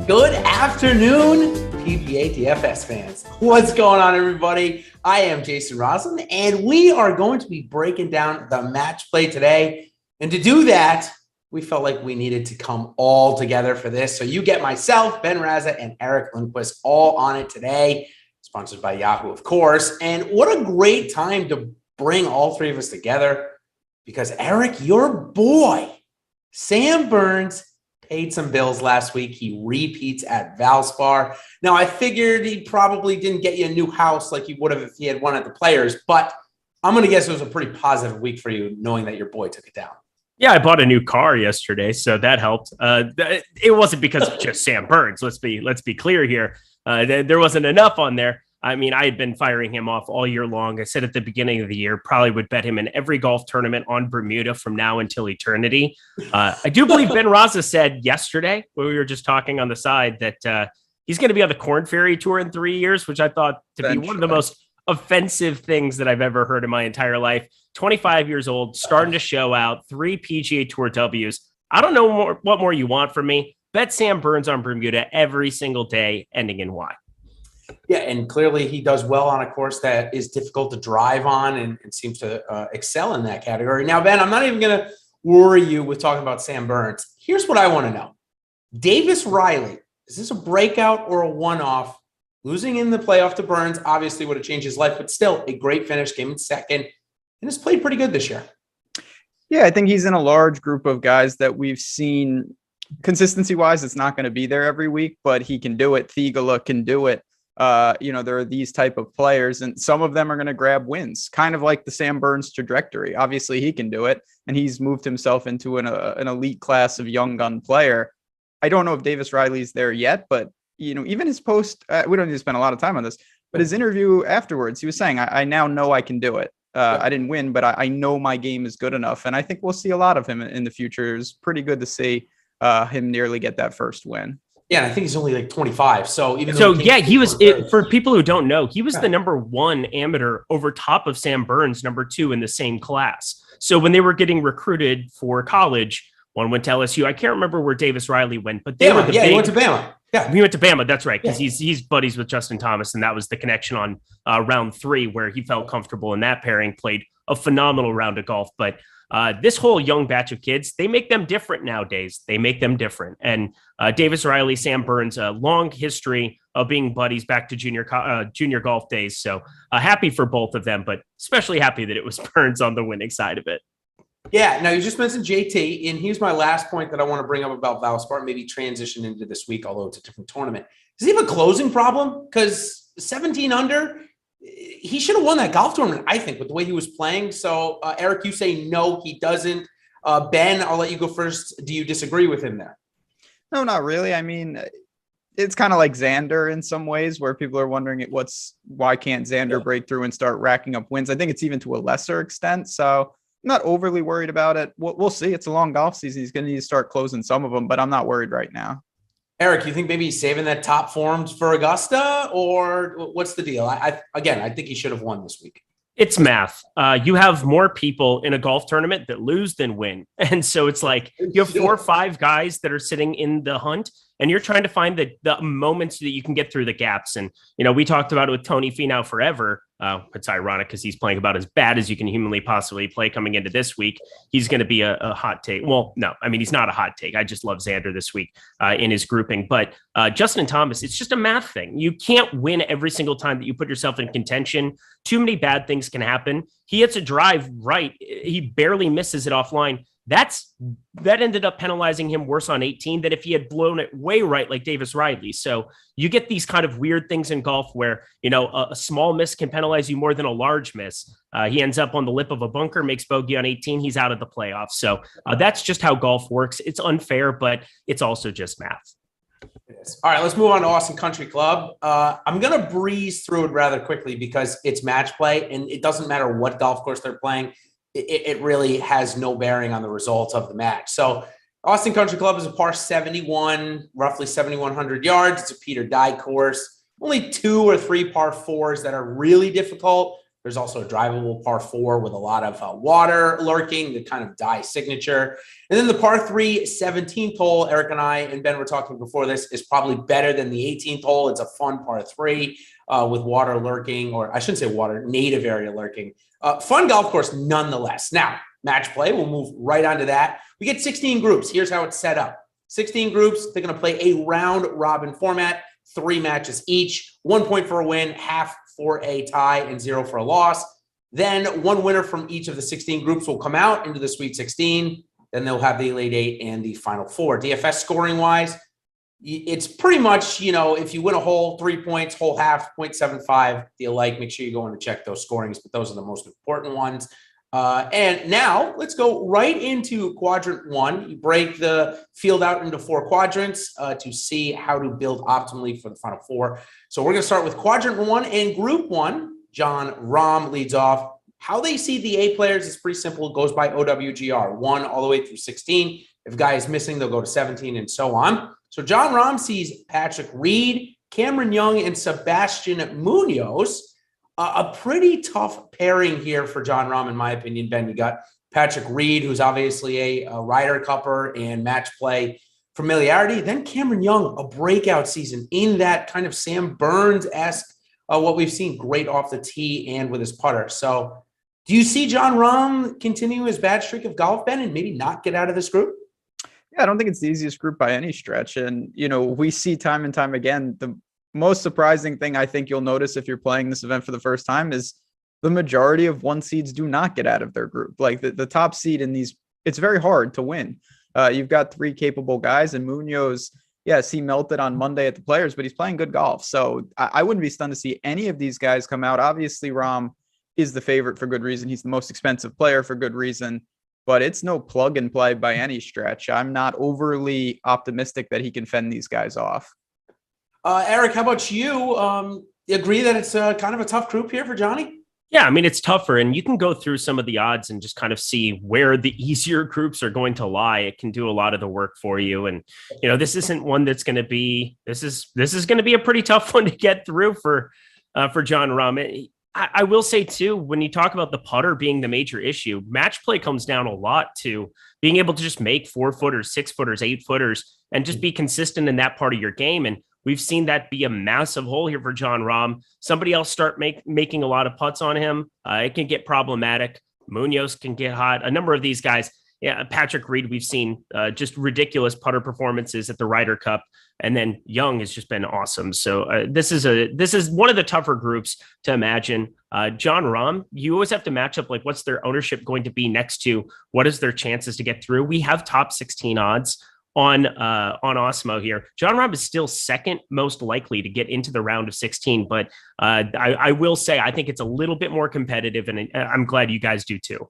Good afternoon, PGA DFS fans. What's going on, everybody? I am Jason Rouslin, and we are going to be breaking down the match play today. And to do that, we felt like we needed to come all together for this. So you get myself, Ben Rasa, and Eric Lindquist all on it today, sponsored by Yahoo, of course. And what a great time to bring all three of us together, because Eric, your boy, Sam Burns, paid some bills last week. He repeats at Valspar. Now, I figured he probably didn't get you a new house like he would have if he had won at the Players, but I'm going to guess it was a pretty positive week for you, knowing that your boy took it down. Yeah, I bought a new car yesterday, so that helped. It wasn't because of just Sam Burns. Let's be clear here. There wasn't enough on there. I mean, I had been firing him off all year long. I said at the beginning of the year, probably would bet him in every golf tournament on Bermuda from now until eternity. I do believe Ben Rasa said yesterday, when we were just talking on the side, that he's going to be on the Corn Ferry Tour in 3 years, which I thought to be one of the most offensive things that I've ever heard in my entire life. 25 years old, starting to show out, 3 PGA Tour Ws. I don't know what more you want from me. Bet Sam Burns on Bermuda every single day, ending in Y. Yeah, and clearly he does well on a course that is difficult to drive on and seems to excel in that category. Now, Ben, I'm not even going to worry you with talking about Sam Burns. Here's what I want to know. Davis Riley, is this a breakout or a one-off? Losing in the playoff to Burns obviously would have changed his life, but still a great finish, came in second, and has played pretty good this year. Yeah, I think he's in a large group of guys that we've seen consistency-wise. It's not going to be there every week, but he can do it. Thigala can do it. There are these type of players, and some of them are going to grab wins, kind of like the Sam Burns trajectory. Obviously, he can do it, and he's moved himself into an elite class of young gun player. I don't know if Davis Riley's there yet, but even his post, we don't need to spend a lot of time on this, but his interview afterwards, he was saying, I now know I can do it. I didn't win, but I know my game is good enough, and I think we'll see a lot of him in the future. It's pretty good to see him nearly get that first win. Yeah, and I think he's only like 25. So he was for people who don't know, he was the number 1 amateur over top of Sam Burns, number 2 in the same class. So when they were getting recruited for college, one went to LSU. I can't remember where Davis Riley went, but they were the big. He went to Bama. Yeah, he went to Bama. That's right, because he's buddies with Justin Thomas, and that was the connection on round 3 where he felt comfortable in that pairing. Played a phenomenal round of golf, but. This whole young batch of kids, they make them different nowadays. They make them different. And Davis Riley, Sam Burns, a long history of being buddies back to junior golf days. So happy for both of them, but especially happy that it was Burns on the winning side of it. Yeah. Now, you just mentioned JT, and here's my last point that I want to bring up about Valspar, maybe transition into this week, although it's a different tournament. Does he have a closing problem? Because 17 under, he should have won that golf tournament, I think, with the way he was playing. So, Eric, you say no, he doesn't. Ben, I'll let you go first. Do you disagree with him there? No, not really. I mean, it's kind of like Xander in some ways, where people are wondering why can't Xander break through and start racking up wins? I think it's even to a lesser extent. So I'm not overly worried about it. We'll see. It's a long golf season. He's going to need to start closing some of them, but I'm not worried right now. Eric, you think maybe he's saving that top form for Augusta, or what's the deal? I think he should have won this week. It's math. You have more people in a golf tournament that lose than win. And so it's like you have 4 or 5 guys that are sitting in the hunt, and you're trying to find the moments that you can get through the gaps. And, we talked about it with Tony Finau forever. It's ironic because he's playing about as bad as you can humanly possibly play coming into this week. He's going to be a hot take. Well, no, I mean, he's not a hot take. I just love Xander this week in his grouping. But Justin Thomas, it's just a math thing. You can't win every single time that you put yourself in contention. Too many bad things can happen. He hits a drive right. He barely misses it offline. That ended up penalizing him worse on 18 than if he had blown it way right like Davis Riley. So you get these kind of weird things in golf where, a small miss can penalize you more than a large miss. He ends up on the lip of a bunker, makes bogey on 18. He's out of the playoffs. So that's just how golf works. It's unfair, but it's also just math. All right, let's move on to Austin Country Club. I'm going to breeze through it rather quickly because it's match play, and it doesn't matter what golf course they're playing. It really has no bearing on the results of the match. So Austin Country Club is a par 71, roughly 7,100 yards. It's a Peter Dye course. Only 2 or 3 par 4s that are really difficult. There's also a drivable par 4 with a lot of water lurking, the kind of die signature. And then the par 3 17th hole, Eric and I and Ben were talking before this, is probably better than the 18th hole. It's a fun par 3 with water lurking, or I shouldn't say water, native area lurking. Fun golf course nonetheless. Now, match play, we'll move right on to that. We get 16 groups. Here's how it's set up. 16 groups. They're going to play a round robin format, 3 matches each, 1 point for a win, half for a tie, and 0 for a loss. Then 1 winner from each of the 16 groups will come out into the Sweet 16. Then they'll have the Elite 8 and the Final 4. DFS scoring-wise, it's pretty much, if you win a hole, 3 points, whole half, 0.75, the alike. Make sure you go in and check those scorings, but those are the most important ones. And now let's go right into quadrant 1. You break the field out into 4 quadrants to see how to build optimally for the Final 4. So we're going to start with quadrant 1 and group 1. Jon Rahm leads off. How they see the A players is pretty simple. It goes by OWGR, 1 all the way through 16. If a guy is missing, they'll go to 17 and so on. So Jon Rahm sees Patrick Reed, Cameron Young, and Sebastian Munoz. A pretty tough pairing here for Jon Rahm, in my opinion. Ben, you got Patrick Reed, who's obviously a Ryder Cupper and match play familiarity. Then Cameron Young, a breakout season in that kind of Sam Burns-esque, what we've seen, great off the tee and with his putter. So do you see Jon Rahm continue his bad streak of golf, Ben, and maybe not get out of this group? Yeah, I don't think it's the easiest group by any stretch. And, we see time and time again, the most surprising thing I think you'll notice if you're playing this event for the first time is the majority of 1 seeds do not get out of their group. Like the top seed in these, it's very hard to win. You've got 3 capable guys, and Munoz, yes, he melted on Monday at the Players, but he's playing good golf. So I wouldn't be stunned to see any of these guys come out. Obviously, Rahm is the favorite for good reason. He's the most expensive player for good reason, but it's no plug and play by any stretch. I'm not overly optimistic that he can fend these guys off. Eric, how about you? You agree that it's kind of a tough group here for Johnny? Yeah, I mean, it's tougher, and you can go through some of the odds and just kind of see where the easier groups are going to lie. It can do a lot of the work for you. And, this isn't one that's going to be, this is going to be a pretty tough one to get through for Jon Rahm. I will say too, when you talk about the putter being the major issue, match play comes down a lot to being able to just make 4-footers, 6-footers, 8-footers, and just be consistent in that part of your game. And we've seen that be a massive hole here for Jon Rahm. Somebody else start making a lot of putts on him. It can get problematic. Munoz can get hot. A number of these guys, Patrick Reed, we've seen just ridiculous putter performances at the Ryder Cup. And then Young has just been awesome. So this is one of the tougher groups to imagine. Jon Rahm, you always have to match up like what's their ownership going to be next to what is their chances to get through. We have top 16 odds on Awesemo here. Jon Rahm is still second most likely to get into the round of 16, but I will say I think it's a little bit more competitive, and I'm glad you guys do too.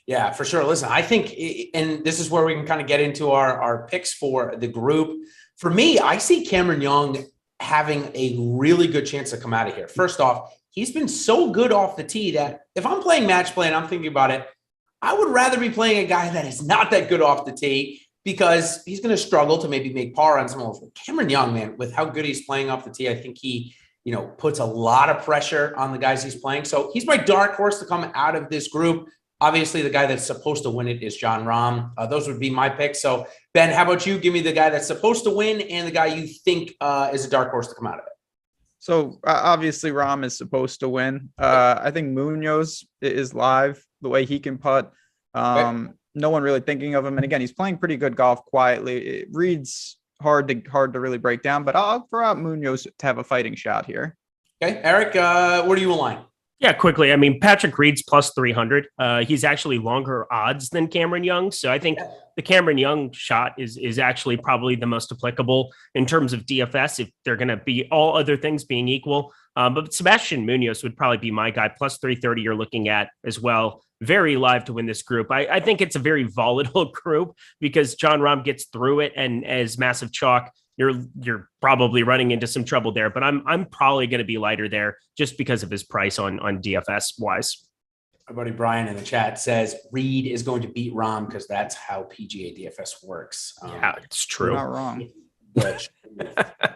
Yeah, for sure. Listen, I think, and this is where we can kind of get into our picks for the group. For me, I see Cameron Young having a really good chance to come out of here. First off, he's been so good off the tee that if I'm playing match play and I'm thinking about it, I would rather be playing a guy that is not that good off the tee, because he's going to struggle to maybe make par on some of those. Cameron Young, man, with how good he's playing off the tee, I think he, puts a lot of pressure on the guys he's playing. So he's my dark horse to come out of this group. Obviously, the guy that's supposed to win it is Jon Rahm. Those would be my picks. So, Ben, how about you? Give me the guy that's supposed to win and the guy you think is a dark horse to come out of it. So, obviously, Rahm is supposed to win. I think Munoz is live, the way he can putt. No one really thinking of him. And again, he's playing pretty good golf quietly. Reed's hard to really break down, but I'll throw out Munoz to have a fighting shot here. Okay. Eric, where do you align? Yeah, quickly. I mean, Patrick Reed's plus 300. He's actually longer odds than Cameron Young. So I think the Cameron Young shot is actually probably the most applicable in terms of DFS if they're going to be all other things being equal. But Sebastian Munoz would probably be my guy. Plus 330 you're looking at as well. Very live to win this group. I think it's a very volatile group because Jon Rahm gets through it, and as massive chalk, you're probably running into some trouble there. But I'm probably going to be lighter there just because of his price on DFS wise. My buddy Brian in the chat says Reed is going to beat Rahm because that's how PGA DFS works. Yeah, it's true. You're not wrong. Which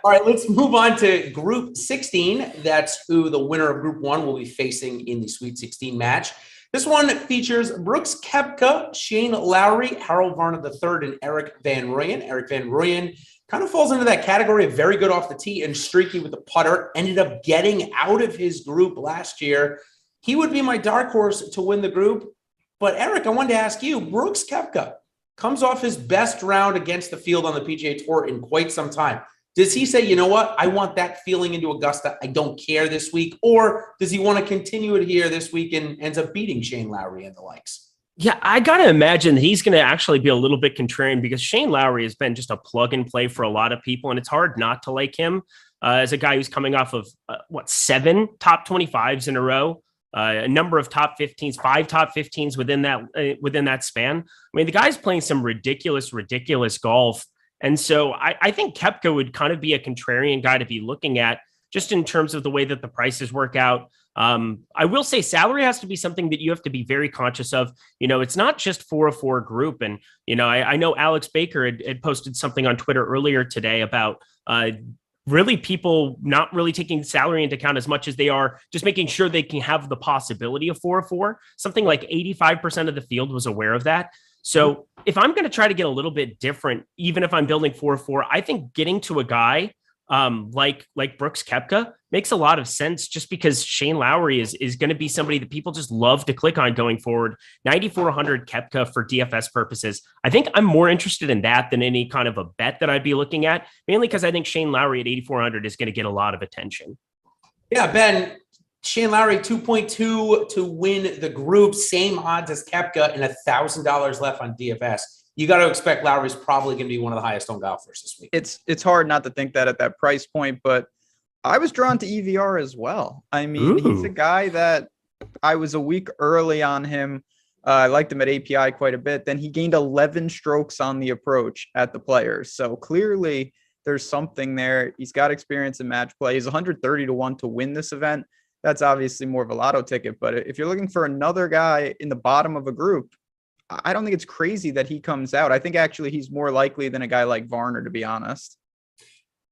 All right, let's move on to Group 16. That's who the winner of Group 1 will be facing in the Sweet 16 match. This one features Brooks Koepka, Shane Lowry, Harold Varner III, and Erik van Rooyen. Erik van Rooyen kind of falls into that category of very good off the tee and streaky with the putter. Ended up getting out of his group last year. He would be my dark horse to win the group. But Eric, I wanted to ask you, Brooks Koepka comes off his best round against the field on the PGA Tour in quite some time. Does he say, you know what, I want that feeling into Augusta, I don't care this week? Or does he want to continue it here this week and ends up beating Shane Lowry and the likes? Yeah, I got to imagine that he's going to actually be a little bit contrarian because Shane Lowry has been just a plug and play for a lot of people, and it's hard not to like him as a guy who's coming off of, 7 top 25s in a row, a number of top 15s, 5 top 15s within that span. I mean, the guy's playing some ridiculous golf. And so I think Koepka would kind of be a contrarian guy to be looking at just in terms of the way that the prices work out. I will say salary has to be something that you have to be very conscious of. It's not just 404 group. And, I know Alex Baker had posted something on Twitter earlier today about really people not really taking salary into account as much as they are just making sure they can have the possibility of 404. Something like 85% of the field was aware of that. So if I'm going to try to get a little bit different, even if I'm building 4-4, I think getting to a guy like Brooks Koepka makes a lot of sense just because Shane Lowry is going to be somebody that people just love to click on going forward. 9,400 Koepka for DFS purposes. I think I'm more interested in that than any kind of a bet that I'd be looking at, mainly because I think Shane Lowry at 8,400 is going to get a lot of attention. Yeah, Ben, Shane Lowry 2.2 to win the group, same odds as Koepka, and $1,000 left on DFS. You got to expect Lowry's probably going to be one of the highest owned golfers this week. It's hard not to think that at that price point, but I was drawn to EVR as well. I mean, He's a guy that I was a week early on him. I liked him at API quite a bit. Then he gained 11 strokes on the approach at the Players. So clearly there's something there. He's got experience in match play. He's 130 to 1 to win this event. That's obviously more of a lotto ticket. But if you're looking for another guy in the bottom of a group, I don't think it's crazy that he comes out. I think actually he's more likely than a guy like Varner, to be honest.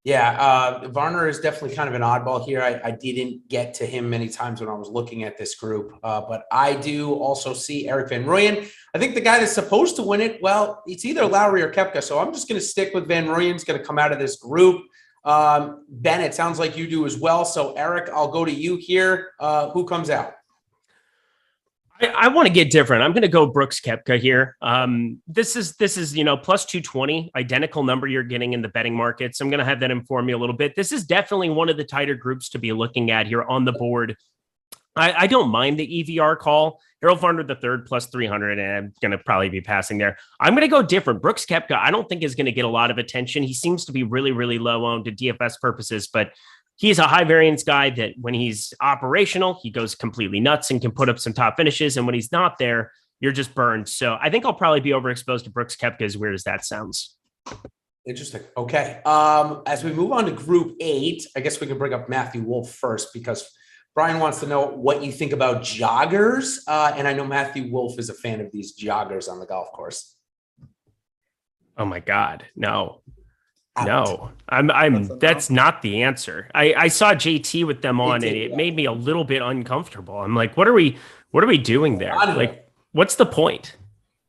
Yeah, Varner is definitely kind of an oddball here. I didn't get to him many times when I was looking at this group, but I do also see Erik van Rooyen. I think the guy that's supposed to win it, well, it's either Lowry or Koepka, so I'm just going to stick with Van Rooyen. He's going to come out of this group. Ben, it sounds like you do as well. So, Eric, I'll go to you here. Who comes out? I want to get different. I'm going to go Brooks Koepka here. This is plus 220, identical number you're getting in the betting markets. I'm going to have that inform you a little bit. This is definitely one of the tighter groups to be looking at here on the board. I don't mind the EVR call. Harold Varner III plus 300, and I'm going to probably be passing there. I'm going to go different. Brooks Koepka, I don't think is going to get a lot of attention. He seems to be really, really low owned to DFS purposes, but he's a high variance guy that when he's operational, he goes completely nuts and can put up some top finishes. And when he's not there, you're just burned. So I think I'll probably be overexposed to Brooks Koepka, as weird as that sounds. Interesting. Okay. As we move on to Group 8, I guess we can bring up Matthew Wolff first because Brian wants to know what you think about joggers. And I know Matthew Wolff is a fan of these joggers on the golf course. Oh my God. No. No, that's not the answer. I saw JT with them on and it made me a little bit uncomfortable. I'm like, what are we doing there? Like, what's the point?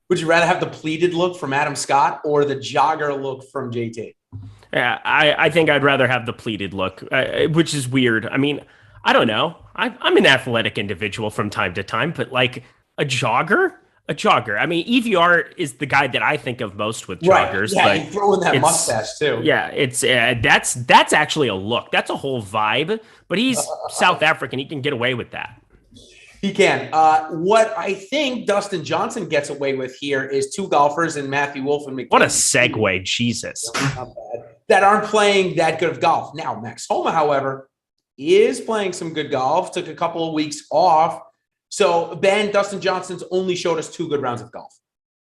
Would you rather have the pleated look from Adam Scott or the jogger look from JT? Yeah, I think I'd rather have the pleated look, which is weird. I mean, I don't know. I'm an athletic individual from time to time, but like a jogger. I mean, EVR is the guy that I think of most with joggers. Yeah, but you throw in that mustache too. Yeah, it's that's actually a look. That's a whole vibe. But he's South African. He can get away with that. He can. What I think Dustin Johnson gets away with here is two golfers in Matthew Wolff and McKenzie. What a segue, Jesus. That aren't playing that good of golf. Now, Max Homa, however, is playing some good golf. Took a couple of weeks off. So, Ben, Dustin Johnson's only showed us 2 good rounds of golf.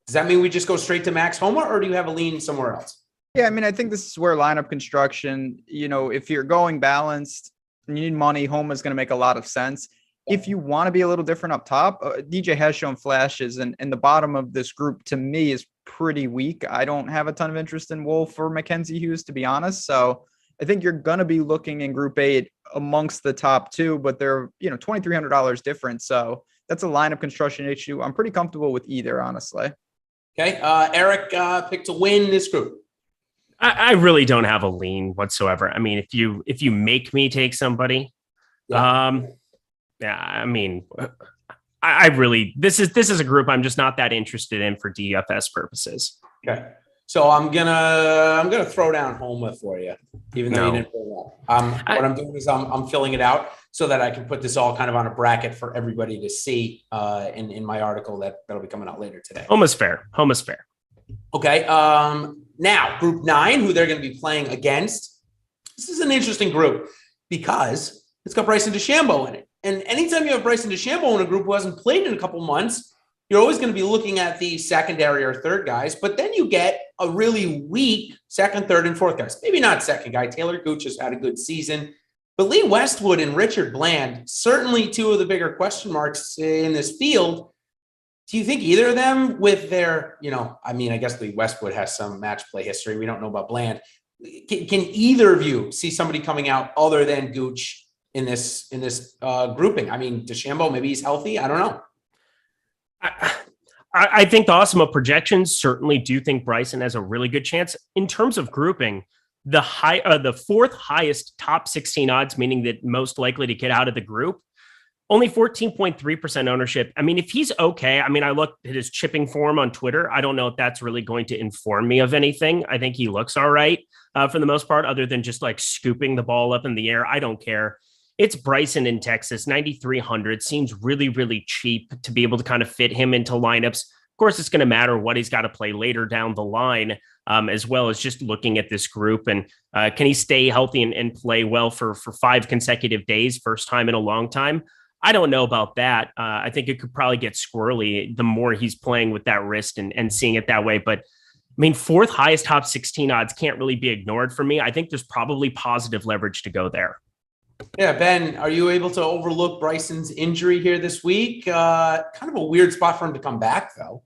Does that mean we just go straight to Max Homa, or do you have a lean somewhere else? Yeah, I mean, I think this is where lineup construction, if you're going balanced and you need money, Homa's going to make a lot of sense. If you want to be a little different up top, DJ has shown flashes, and the bottom of this group, to me, is pretty weak. I don't have a ton of interest in Wolff or Mackenzie Hughes, to be honest. So I think you're going to be looking in Group 8 amongst the top two, but they're, $2,300 difference. So that's a lineup construction issue. I'm pretty comfortable with either, honestly. Okay. Eric picked to win this group. I really don't have a lean whatsoever. I mean, if you make me take somebody, I mean, I really, this is a group I'm just not that interested in for DFS purposes. Okay. So I'm gonna throw down Homa for you, even though you didn't pull it up. What I'm doing is I'm filling it out so that I can put this all kind of on a bracket for everybody to see in my article that'll be coming out later today. Homa's fair. Okay. Now Group 9, who they're going to be playing against. This is an interesting group because it's got Bryson DeChambeau in it, and anytime you have Bryson DeChambeau in a group who hasn't played in a couple months, you're always going to be looking at the secondary or third guys, but then you get a really weak second, third, and fourth guys. Maybe not second guy. Talor Gooch has had a good season, but Lee Westwood and Richard Bland, certainly two of the bigger question marks in this field. Do you think either of them with their, I guess Lee Westwood has some match play history. We don't know about Bland. Can either of you see somebody coming out other than Gooch in this grouping? I mean, DeChambeau, maybe he's healthy. I don't know. I think the Awesemo projections certainly do think Bryson has a really good chance in terms of grouping. The fourth highest top 16 odds, meaning that most likely to get out of the group, only 14.3% ownership. I mean, if he's okay, I looked at his chipping form on Twitter. I don't know if that's really going to inform me of anything. I think he looks all right for the most part, other than just like scooping the ball up in the air. I don't care. It's Bryson in Texas, 9,300 seems really, really cheap to be able to kind of fit him into lineups. Of course, it's going to matter what he's got to play later down the line, as well as just looking at this group. And can he stay healthy and play well for 5 consecutive days, first time in a long time? I don't know about that. I think it could probably get squirrely the more he's playing with that wrist and seeing it that way. But I mean, fourth highest top 16 odds can't really be ignored for me. I think there's probably positive leverage to go there. Yeah, Ben, are you able to overlook Bryson's injury here this week? Kind of a weird spot for him to come back, though.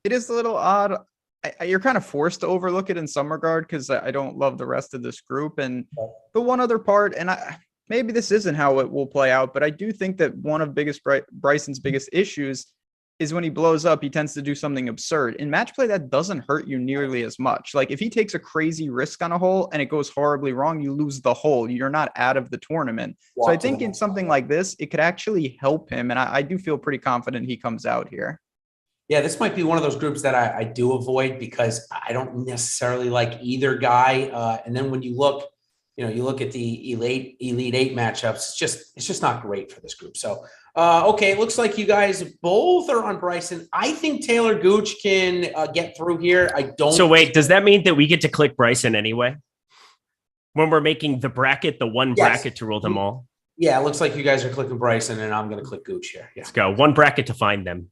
It is a little odd. You're kind of forced to overlook it in some regard because I don't love the rest of this group. And the one other part, and maybe this isn't how it will play out, but I do think that one of Bryson's biggest issues is when he blows up, he tends to do something absurd. In match play, that doesn't hurt you nearly as much. Like if he takes a crazy risk on a hole and it goes horribly wrong, you lose the hole. You're not out of the tournament. So I think in something like this, it could actually help him. And I do feel pretty confident he comes out here. Yeah, this might be one of those groups that I do avoid because I don't necessarily like either guy. And then when you look, you look at the Elite 8 matchups, it's just not great for this group. So, okay, it looks like you guys both are on Bryson. I think Talor Gooch can get through here. I don't. So wait, does that mean that we get to click Bryson anyway? When we're making the bracket, the one bracket to rule them all? Yeah, it looks like you guys are clicking Bryson and I'm going to click Gooch here. Yeah. Let's go. One bracket to find them.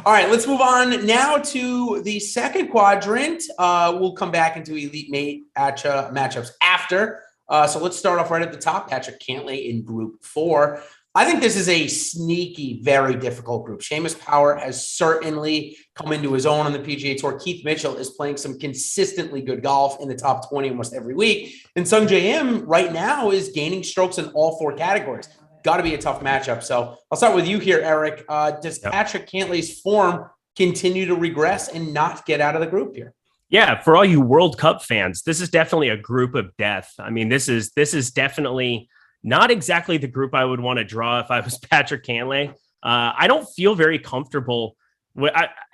All right, let's move on now to the second quadrant. We'll come back into Elite 8 matchups after. So let's start off right at the top. Patrick Cantlay in Group 4. I think this is a sneaky, very difficult group. Seamus Power has certainly come into his own on the PGA Tour. Keith Mitchell is playing some consistently good golf in the top 20 almost every week. And Sungjae Im right now is gaining strokes in all 4 categories. Got to be a tough matchup. So I'll start with you here, Eric. Does Patrick Cantlay's form continue to regress and not get out of the group here? Yeah, for all you World Cup fans, this is definitely a group of death. I mean, this is definitely not exactly the group I would want to draw if I was Patrick Cantlay. I don't feel very comfortable.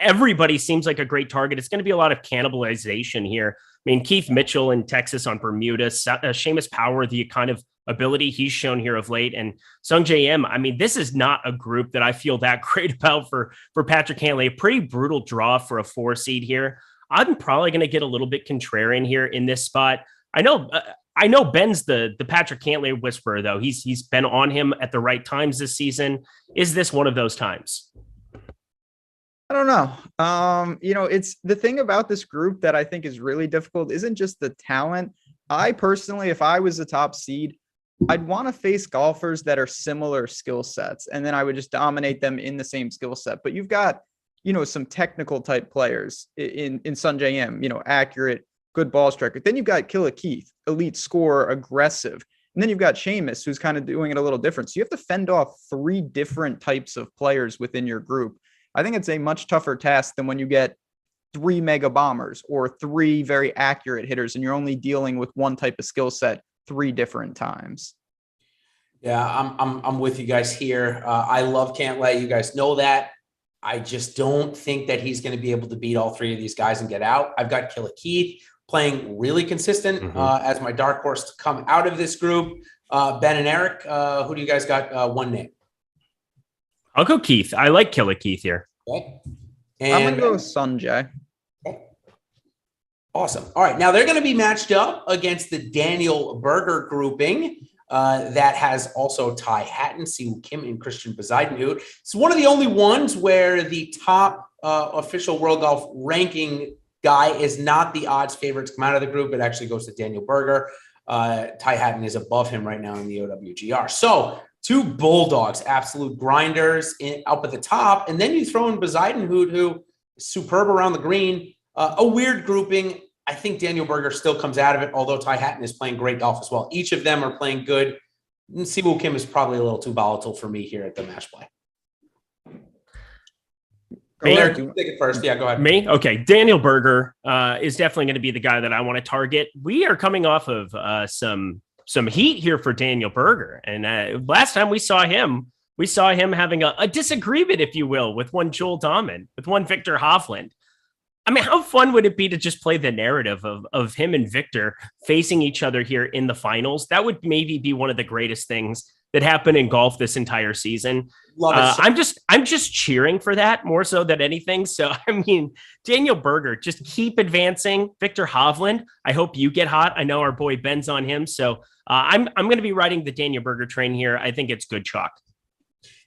Everybody seems like a great target. It's going to be a lot of cannibalization here. I mean, Keith Mitchell in Texas on Bermuda, Seamus Power, the kind of ability he's shown here of late, and Sungjae Im. I mean, this is not a group that I feel that great about for Patrick Cantlay. A pretty brutal draw for a 4 seed here. I'm probably going to get a little bit contrarian here in this spot. I know Ben's the Patrick Cantlay whisperer, though. He's been on him at the right times this season. Is this one of those times? I don't know. It's the thing about this group that I think is really difficult isn't just the talent. I personally, if I was a top seed, I'd want to face golfers that are similar skill sets, and then I would just dominate them in the same skill set. But you've got, some technical type players in Sungjae Im, accurate, good ball striker. Then you've got Killa Keith, elite scorer, aggressive. And then you've got Seamus, who's kind of doing it a little different. So you have to fend off 3 different types of players within your group. I think it's a much tougher task than when you get 3 mega bombers or 3 very accurate hitters, and you're only dealing with one type of skill set 3 different times. Yeah, I'm with you guys here. I love Cantlay. You guys know that. I just don't think that he's going to be able to beat all 3 of these guys and get out. I've got Killa Keith playing really consistent as my dark horse to come out of this group. Ben and Eric, who do you guys got? One name. I'll go Keith. I like Killa Keith here. Okay. And I'm going to go with Sungjae. Okay. Awesome. All right. Now they're going to be matched up against the Daniel Berger grouping. That has also Ty Hatton, Siwoo Kim, and Christiaan Bezuidenhout. It's one of the only ones where the top official World Golf ranking guy is not the odds favorite to come out of the group. It actually goes to Daniel Berger. Ty Hatton is above him right now in the OWGR. So 2 bulldogs, absolute grinders up at the top. And then you throw in Bezuidenhout, who is superb around the green. A weird grouping. I think Daniel Berger still comes out of it, although Ty Hatton is playing great golf as well. Each of them are playing good. Siwoo Kim is probably a little too volatile for me here at the match play. Eric, you take it first. Yeah, go ahead. Me? Okay. Daniel Berger is definitely going to be the guy that I want to target. We are coming off of some heat here for Daniel Berger. And last time we saw him having a disagreement, if you will, with one Joel Dahman, with one Viktor Hovland. I mean, how fun would it be to just play the narrative of him and Viktor facing each other here in the finals? That would maybe be one of the greatest things that happened in golf this entire season. I'm just cheering for that more so than anything. So, I mean, Daniel Berger, just keep advancing. Viktor Hovland, I hope you get hot. I know our boy Ben's on him. So I'm going to be riding the Daniel Berger train here. I think it's good chalk.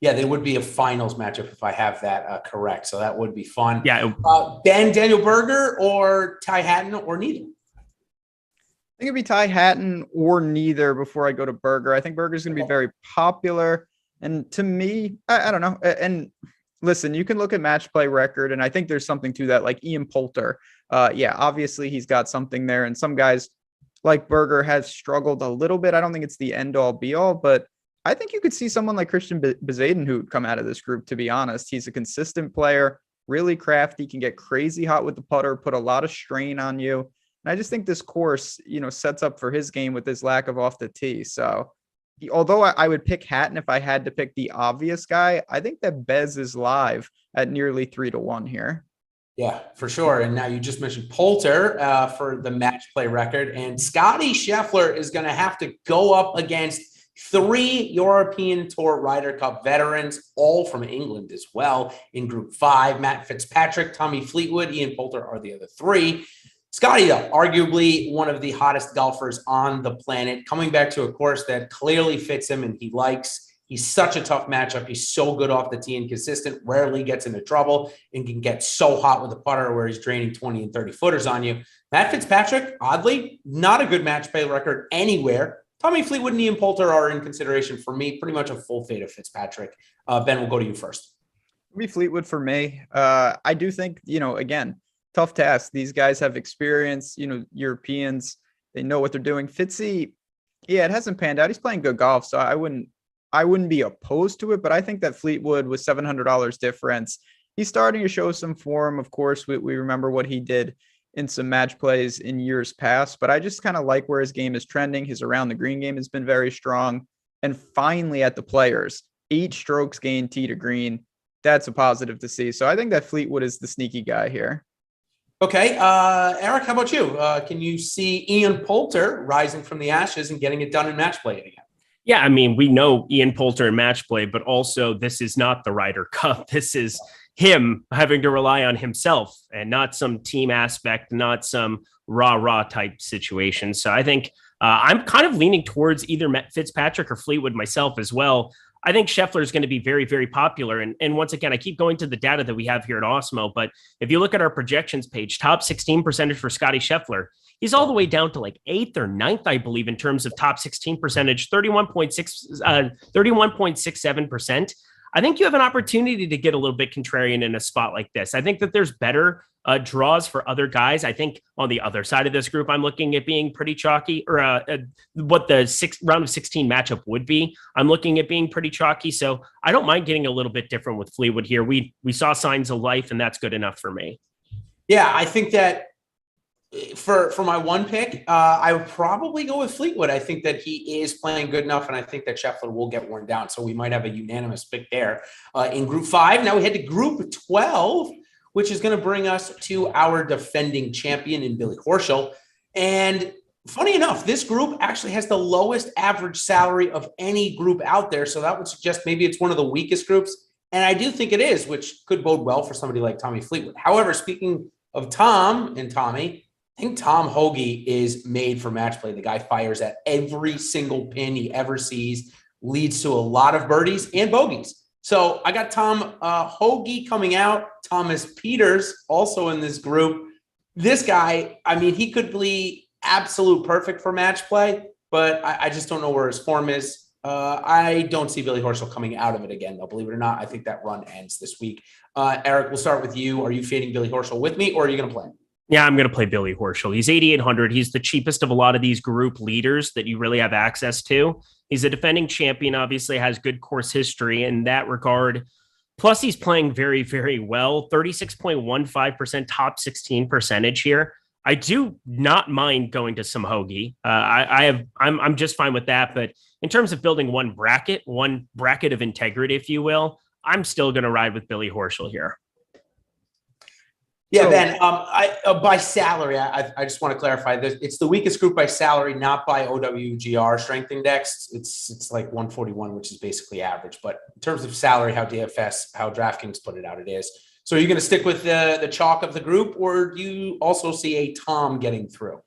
Yeah, they would be a finals matchup if I have that correct. So that would be fun. Yeah. Ben, Daniel Berger, or Ty Hatton, or neither? I think it'd be Ty Hatton or neither before I go to Berger. I think Berger's going to be very popular. And to me, I don't know. And listen, you can look at match play record, and I think there's something to that, like Ian Poulter. Yeah, obviously he's got something there. And some guys like Berger has struggled a little bit. I don't think it's the end all be all, but I think you could see someone like Christiaan Bezuidenhout come out of this group, to be honest. He's a consistent player, really crafty, can get crazy hot with the putter, put a lot of strain on you. And I just think this course, sets up for his game with his lack of off the tee. So although I would pick Hatton if I had to pick the obvious guy, I think that Bez is live at nearly 3-1 here. Yeah, for sure. And now you just mentioned Poulter for the match play record. And Scottie Scheffler is going to have to go up against 3 European Tour Ryder Cup veterans, all from England as well, in Group 5. Matt Fitzpatrick, Tommy Fleetwood, Ian Poulter are the other 3. Scottie, though, arguably one of the hottest golfers on the planet, coming back to a course that clearly fits him and he likes. He's such a tough matchup. He's so good off the tee and consistent, rarely gets into trouble, and can get so hot with the putter where he's draining 20 and 30 footers on you. Matt Fitzpatrick, oddly, not a good match play record anywhere. Tommy Fleetwood and Ian Poulter are in consideration for me. Pretty much a full fade of Fitzpatrick. Ben, we'll go to you first. It'll be Fleetwood for me. I do think, again, tough task. These guys have experience, Europeans, they know what they're doing. Fitzy, yeah, it hasn't panned out. He's playing good golf, so I wouldn't be opposed to it, but I think that Fleetwood with $700 difference, he's starting to show some form. Of course, we remember what he did in some match plays in years past, but I just kind of like where his game is trending. His around the green game has been very strong. And finally at the Players, 8 strokes gained tee to green. That's a positive to see. So I think that Fleetwood is the sneaky guy here. Okay. Eric, how about you? Can you see Ian Poulter rising from the ashes and getting it done in match play again? Yeah, I mean, we know Ian Poulter in match play, but also this is not the Ryder Cup. This is him having to rely on himself and not some team aspect, not some rah-rah type situation. So I think I'm kind of leaning towards either Fitzpatrick or Fleetwood myself as well. I think Scheffler is going to be very, very popular. And once again, I keep going to the data that we have here at Awesemo, but if you look at our projections page, top 16 percentage for Scottie Scheffler, he's all the way down to like 8th or 9th, I believe, in terms of top 16 percentage, 31.67%. I think you have an opportunity to get a little bit contrarian in a spot like this. I think that there's better draws for other guys. I think on the other side of this group, I'm looking at being pretty chalky, or what the round of 16 matchup would be. I'm looking at being pretty chalky. So I don't mind getting a little bit different with Fleetwood here. We saw signs of life, and that's good enough for me. Yeah, I think that for my one pick, I would probably go with Fleetwood. I think that he is playing good enough, and I think that Scheffler will get worn down. So we might have a unanimous pick there in Group 5. Now we head to Group 12, which is going to bring us to our defending champion in Billy Horschel. And funny enough, this group actually has the lowest average salary of any group out there. So that would suggest maybe it's one of the weakest groups. And I do think it is, which could bode well for somebody like Tommy Fleetwood. However, speaking of Tom and Tommy, I think Tom Hoge is made for match play. The guy fires at every single pin he ever sees, leads to a lot of birdies and bogeys. So I got Tom Hoge coming out. Thomas Peters also in this group. This guy, I mean, he could be absolute perfect for match play, but I just don't know where his form is. I don't see Billy Horschel coming out of it again, though. Believe it or not, I think that run ends this week. Eric, we'll start with you. Are you fading Billy Horschel with me, or are you going to play him? Yeah, I'm going to play Billy Horschel. He's 8,800. He's the cheapest of a lot of these group leaders that you really have access to. He's a defending champion, obviously has good course history in that regard. Plus, he's playing very, very well. 36.15% top 16 percentage here. I do not mind going to some Hoge. I'm just fine with that. But in terms of building one bracket of integrity, if you will, I'm still going to ride with Billy Horschel here. Yeah, Ben, by salary, I just want to clarify this. It's the weakest group by salary, not by OWGR strength index. It's like 141, which is basically average. But in terms of salary, how DraftKings put it out, it is. So are you going to stick with the chalk of the group, or do you also see a Tom getting through?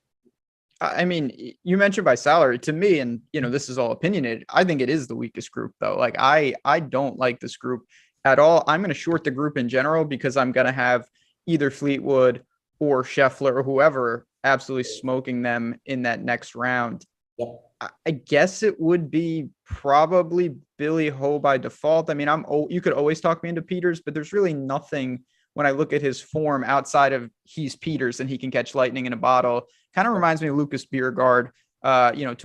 I mean, you mentioned by salary to me, and this is all opinionated. I think it is the weakest group, though. Like I don't like this group at all. I'm going to short the group in general because I'm going to have either Fleetwood or Scheffler or whoever absolutely smoking them in that next round. Yep. I guess it would be probably Billy Ho by default. I mean, you could always talk me into Peters, but there's really nothing when I look at his form outside of he's Peters and he can catch lightning in a bottle. Kind of reminds me of Lucas Biergaard, 2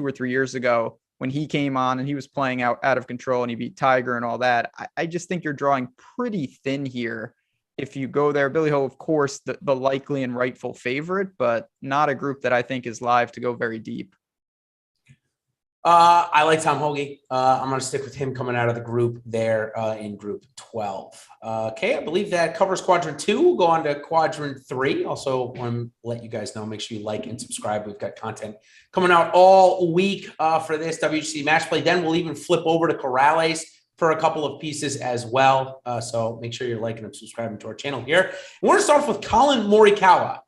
or 3 years ago when he came on and he was playing out of control and he beat Tiger and all that. I just think you're drawing pretty thin here. If you go there, Billy Ho, of course, the likely and rightful favorite, but not a group that I think is live to go very deep. I like Tom Hoge. I'm going to stick with him coming out of the group there in Group 12. Okay, I believe that covers Quadrant 2. We'll go on to Quadrant 3. Also, want to let you guys know, make sure you like and subscribe. We've got content coming out all week for this WGC match play. Then we'll even flip over to Corrales for a couple of pieces as well. So make sure you're liking and subscribing to our channel here. We're going to start off with Collin Morikawa.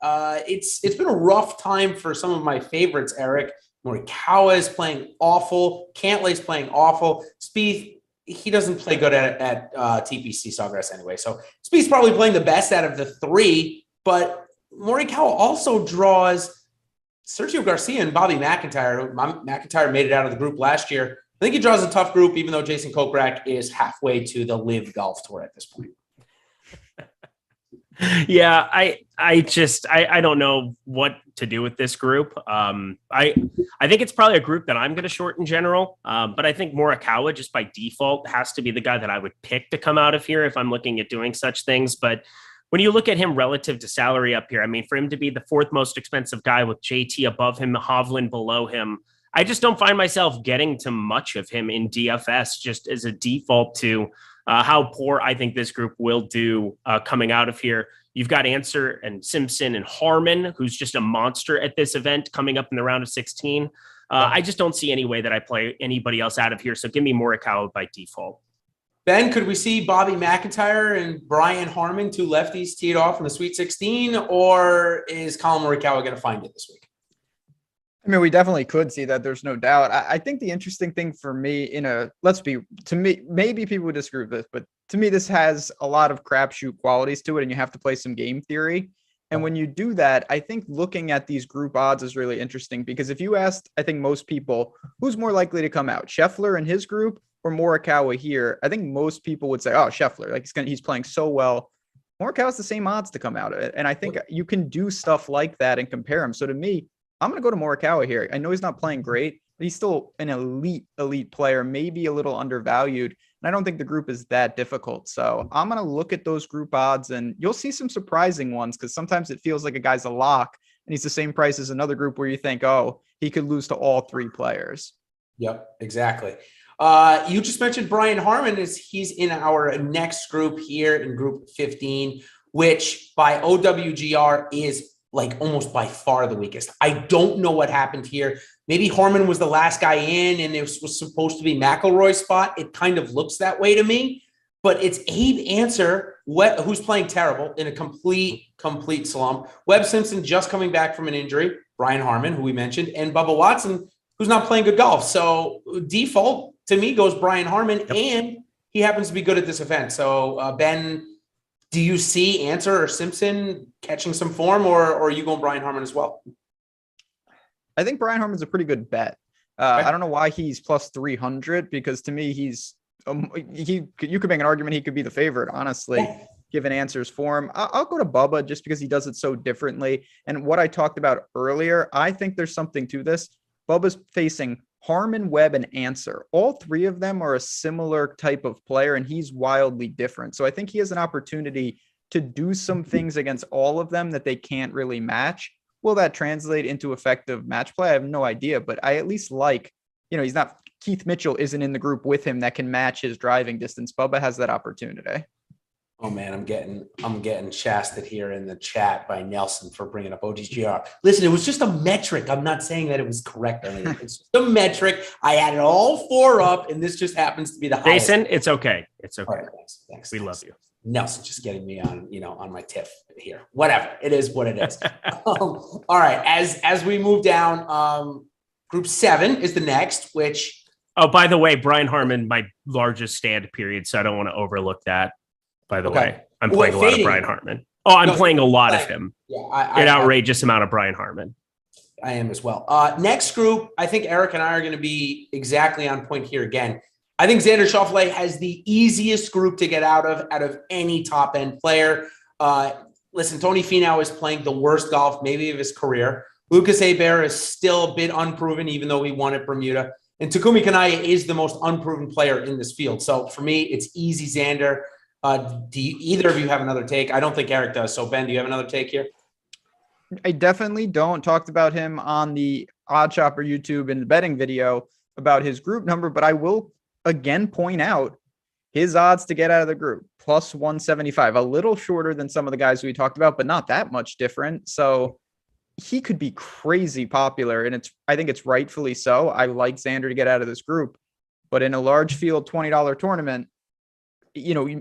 It's been a rough time for some of my favorites, Eric. Morikawa is playing awful. Cantlay's playing awful. Spieth, he doesn't play good at TPC Sawgrass anyway. So Spieth's probably playing the best out of the three, but Morikawa also draws Sergio Garcia and Bobby McIntyre. McIntyre made it out of the group last year. I think he draws a tough group, even though Jason Kokrak is halfway to the Live Golf Tour at this point. Yeah, I don't know what to do with this group. I think it's probably a group that I'm going to short in general. But I think Morikawa just by default has to be the guy that I would pick to come out of here if I'm looking at doing such things. But when you look at him relative to salary up here, I mean, for him to be the fourth most expensive guy with JT above him, Hovland below him, I just don't find myself getting to much of him in DFS just as a default to how poor I think this group will do coming out of here. You've got Answer and Simpson and Harmon, who's just a monster at this event coming up in the round of 16. I just don't see any way that I play anybody else out of here. So give me Morikawa by default. Ben, could we see Bobby McIntyre and Brian Harmon, two lefties, tee it off in the Sweet 16, or is Collin Morikawa going to find it this week? I mean, we definitely could see that. There's no doubt. I think the interesting thing for me to me, maybe people would disagree with this, but to me, this has a lot of crapshoot qualities to it, and you have to play some game theory. And when you do that, I think looking at these group odds is really interesting because if you asked, I think most people, who's more likely to come out, Scheffler and his group or Morikawa here, I think most people would say, oh, Scheffler, like he's playing so well. Morikawa's the same odds to come out of it. And I think you can do stuff like that and compare him. So to me, I'm going to go to Morikawa here. I know he's not playing great, but he's still an elite player, maybe a little undervalued. And I don't think the group is that difficult. So I'm going to look at those group odds, and you'll see some surprising ones because sometimes it feels like a guy's a lock and he's the same price as another group where you think, oh, he could lose to all three players. Yep, exactly. You just mentioned Brian Harman. He's in our next group here in group 15, which by OWGR is like almost by far the weakest. I don't know what happened here. Maybe Harman was the last guy in and it was supposed to be McIlroy's spot. It kind of looks that way to me, but it's Abe Answer, who's playing terrible in a complete slump. Webb Simpson just coming back from an injury, Brian Harman, who we mentioned, and Bubba Watson, who's not playing good golf. So default to me goes Brian Harman, and he happens to be good at this event. So Ben, do you see Answer or Simpson catching some form, or are you going Brian Harman as well? I think Brian Harman's a pretty good bet. I don't know why he's plus 300, because to me, he's you could make an argument he could be the favorite, honestly, given Answer's form. I'll go to Bubba just because he does it so differently. And what I talked about earlier, I think there's something to this. Bubba's facing Harman, Webb, and Answer. All three of them are a similar type of player, and he's wildly different. So I think he has an opportunity to do some things against all of them that they can't really match. Will that translate into effective match play? I have no idea, but I at least like, he's not, Keith Mitchell isn't in the group with him that can match his driving distance. Bubba has that opportunity. Oh man, I'm getting chastised here in the chat by Nelson for bringing up ODGR. Listen, it was just a metric. I'm not saying that it was correct or anything. It's just a metric. I added all four up, and this just happens to be the highest. Jason, it's okay. It's okay. Right, thanks. We love you. Nelson just getting me on my tiff here. Whatever. It is what it is. All right. As we move down, group 7 is the next, which. Oh, by the way, Brian Harman, my largest stand period, so I don't want to overlook that. By the way, I'm playing a lot of Brian Harman. Oh, I'm playing a lot of him. Yeah, an outrageous amount of Brian Harman. I am as well. Next group, I think Eric and I are going to be exactly on point here again. I think Xander Schauffele has the easiest group to get out of any top end player. Listen, Tony Finau is playing the worst golf maybe of his career. Lucas Hebert is still a bit unproven, even though he won at Bermuda. And Takumi Kanaya is the most unproven player in this field. So for me, it's easy Xander. Do either of you have another take? I don't think Eric does. So Ben, do you have another take here? I definitely don't. Talked about him on the OddsChecker YouTube and the betting video about his group number, but I will again point out his odds to get out of the group, plus 175, a little shorter than some of the guys we talked about, but not that much different. So he could be crazy popular, and I think it's rightfully so. I like Xander to get out of this group, but in a large field $20 tournament,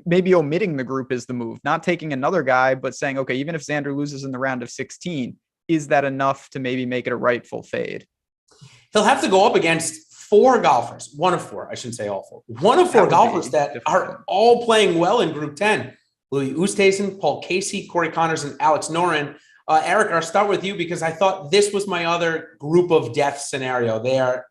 maybe omitting the group is the move, not taking another guy, but saying, okay, even if Xander loses in the round of 16, is that enough to maybe make it a rightful fade? He'll have to go up against 4 golfers, one of 4, I shouldn't say all 4, one of 4 golfers that are all playing well in group 10. Louis Oosthuizen, Paul Casey, Corey Connors, and Alex Noren. Eric, I'll start with you because I thought this was my other group of death scenario.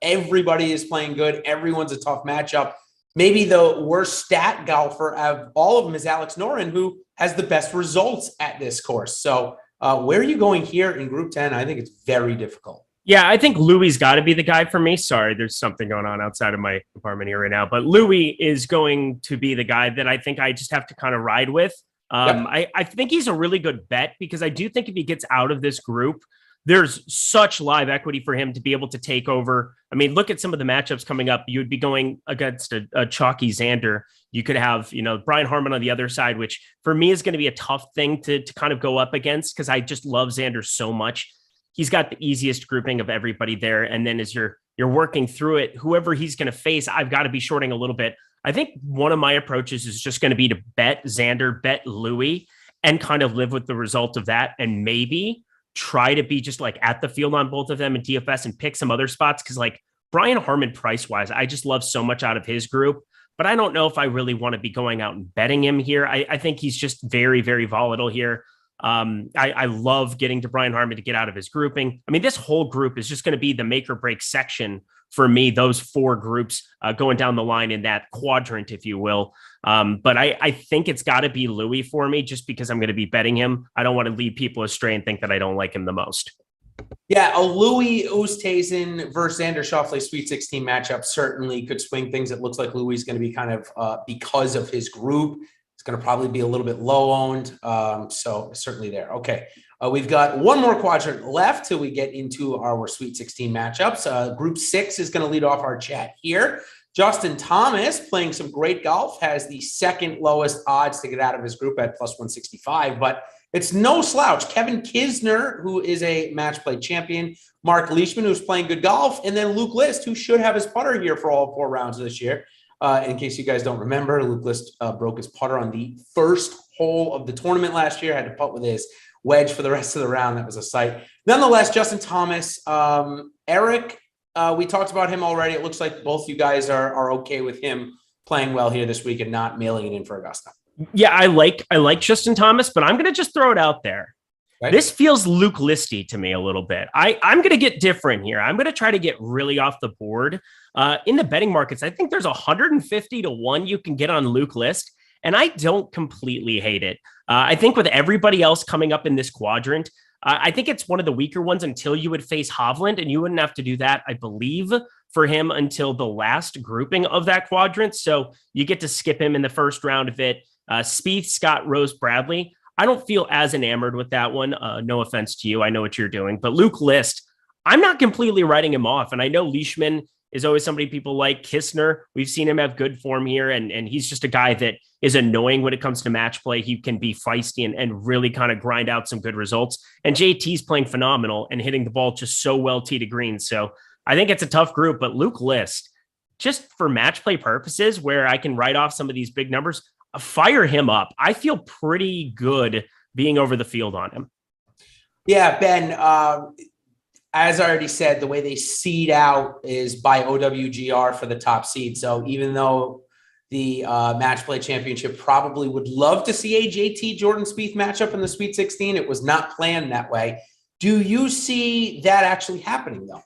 Everybody is playing good. Everyone's a tough matchup. Maybe the worst stat golfer of all of them is Alex Noren, who has the best results at this course. So where are you going here in group 10? I think it's very difficult. Yeah, I think Louis got to be the guy for me. Sorry, there's something going on outside of my apartment here right now. But Louis is going to be the guy that I think I just have to kind of ride with. I think he's a really good bet because I do think if he gets out of this group, there's such live equity for him to be able to take over. I mean, look at some of the matchups coming up. You would be going against a chalky Xander. You could have, Brian Harman on the other side, which for me is going to be a tough thing to kind of go up against because I just love Xander so much. He's got the easiest grouping of everybody there. And then as you're working through it, whoever he's going to face, I've got to be shorting a little bit. I think one of my approaches is just going to be to bet Xander, bet Louis, and kind of live with the result of that. And maybe try to be just like at the field on both of them in DFS and pick some other spots. Cause like Brian Harman price wise, I just love so much out of his group, but I don't know if I really want to be going out and betting him here. I think he's just very, very volatile here. I love getting to Brian Harman to get out of his grouping. I mean, this whole group is just going to be the make or break section for me, those 4 groups going down the line in that quadrant, if you will. But I think it's got to be Louis for me, just because I'm going to be betting him. I don't want to lead people astray and think that I don't like him the most. Yeah, a Louis Oosthuizen versus Xander Schauffele Sweet 16 matchup certainly could swing things. It looks like Louis is going to be kind of, because of his group, it's going to probably be a little bit low owned. So certainly there. Okay. We've got one more quadrant left till we get into our Sweet 16 matchups. Group 6 is going to lead off our chat here. Justin Thomas, playing some great golf, has the second lowest odds to get out of his group at plus 165, but it's no slouch. Kevin Kisner, who is a match play champion, Mark Leishman, who's playing good golf, and then Luke List, who should have his putter here for all 4 rounds of this year. In case you guys don't remember, Luke List broke his putter on the first hole of the tournament last year, had to putt with his wedge for the rest of the round. That was a sight. Nonetheless, Justin Thomas, Eric, we talked about him already. It looks like both you guys are okay with him playing well here this week and not mailing it in for Augusta. Yeah, I like Justin Thomas, but I'm going to just throw it out there. Right. This feels Luke Listy to me a little bit. I'm going to get different here. I'm going to try to get really off the board. In the betting markets, I think there's 150 to 1 you can get on Luke List, and I don't completely hate it. I think with everybody else coming up in this quadrant, I think it's one of the weaker ones until you would face Hovland, and you wouldn't have to do that, I believe, for him until the last grouping of that quadrant. So you get to skip him in the first round of it. Spieth, Scott, Rose, Bradley. I don't feel as enamored with that one. No offense to you. I know what you're doing. But Luke List, I'm not completely writing him off. And I know Leishman is always somebody people like. Kistner, we've seen him have good form here. And he's just a guy that is annoying when it comes to match play. He can be feisty and really kind of grind out some good results. And JT's playing phenomenal and hitting the ball just so well tee to green. So I think it's a tough group. But Luke List, just for match play purposes, where I can write off some of these big numbers, fire him up. I feel pretty good being over the field on him. Yeah, Ben, as I already said, the way they seed out is by OWGR for the top seed. So even though the match play championship probably would love to see a JT Jordan Spieth matchup in the Sweet 16, it was not planned that way. Do you see that actually happening though?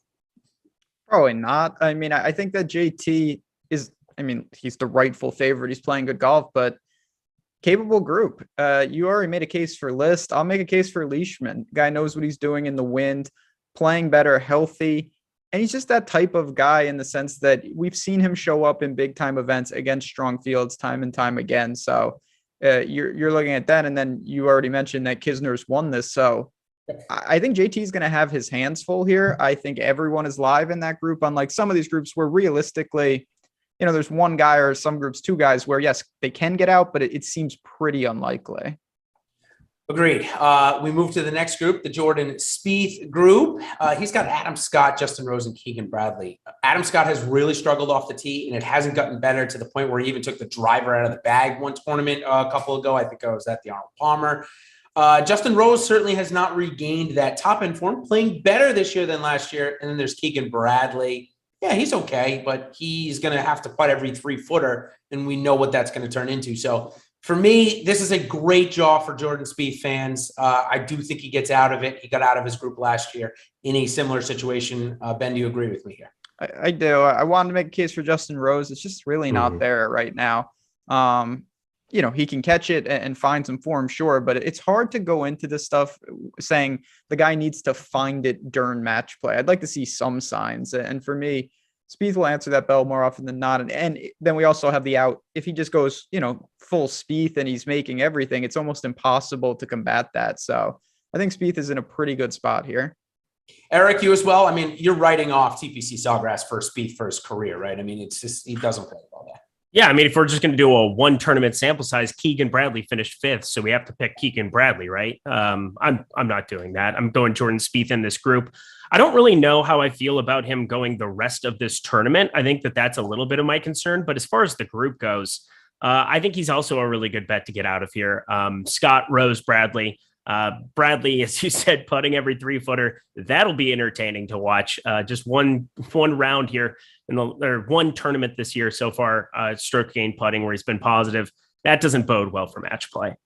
Probably not. I mean, I think that JT is, he's the rightful favorite. He's playing good golf, but capable group. You already made a case for List. I'll make a case for Leishman. Guy knows what he's doing in the wind, playing better, healthy. And he's just that type of guy in the sense that we've seen him show up in big time events against strong fields time and time again. So you're looking at that. And then you already mentioned that Kisner's won this. So I think JT is going to have his hands full here. I think everyone is live in that group, unlike some of these groups where realistically, there's one guy or some groups, 2 guys where, yes, they can get out, but it seems pretty unlikely. Agreed. We move to the next group, the Jordan Spieth group. He's got Adam Scott, Justin Rose, and Keegan Bradley. Adam Scott has really struggled off the tee, and it hasn't gotten better to the point where he even took the driver out of the bag one tournament a couple ago. I think I was at the Arnold Palmer. Justin Rose certainly has not regained that top-end form, playing better this year than last year. And then there's Keegan Bradley. Yeah, he's okay, but he's going to have to putt every 3-footer, and we know what that's going to turn into. So for me, this is a great draw for Jordan Spieth fans. I do think he gets out of it. He got out of his group last year in a similar situation. Ben, do you agree with me here? I do. I wanted to make a case for Justin Rose. It's just really not there right now. He can catch it and find some form, sure, but it's hard to go into this stuff saying the guy needs to find it during match play. I'd like to see some signs. And for me, Spieth will answer that bell more often than not. And then we also have the out. If he just goes, full Spieth and he's making everything, it's almost impossible to combat that. So I think Spieth is in a pretty good spot here. Eric, you as well? You're writing off TPC Sawgrass for Spieth for his career, right? It's just, he doesn't play all that. Yeah, if we're just going to do a 1 tournament sample size, Keegan Bradley finished 5th, so we have to pick Keegan Bradley, right? I'm not doing that. I'm going Jordan Spieth in this group. I don't really know how I feel about him going the rest of this tournament. I think that's a little bit of my concern, but as far as the group goes, I think he's also a really good bet to get out of here. Scott, Rose, Bradley. Bradley, as you said, putting every 3-footer. That'll be entertaining to watch. Just one round here or one tournament this year so far, stroke gain putting where he's been positive. That doesn't bode well for match play.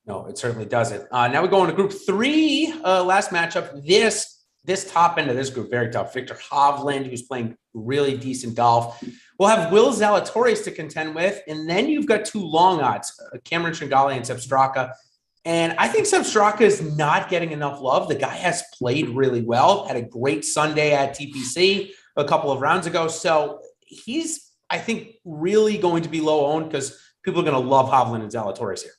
No, it certainly doesn't. Now we go into group 3, last matchup. This this top end of this group, very tough. Viktor Hovland, who's playing really decent golf. We'll have Will Zalatoris to contend with. And then you've got two long odds, Cameron Tringale and Sepp Straka. And I think Sepp Straka is not getting enough love. The guy has played really well, had a great Sunday at TPC a couple of rounds ago. So he's, I think, really going to be low owned because people are going to love Hovland and Zalatoris here.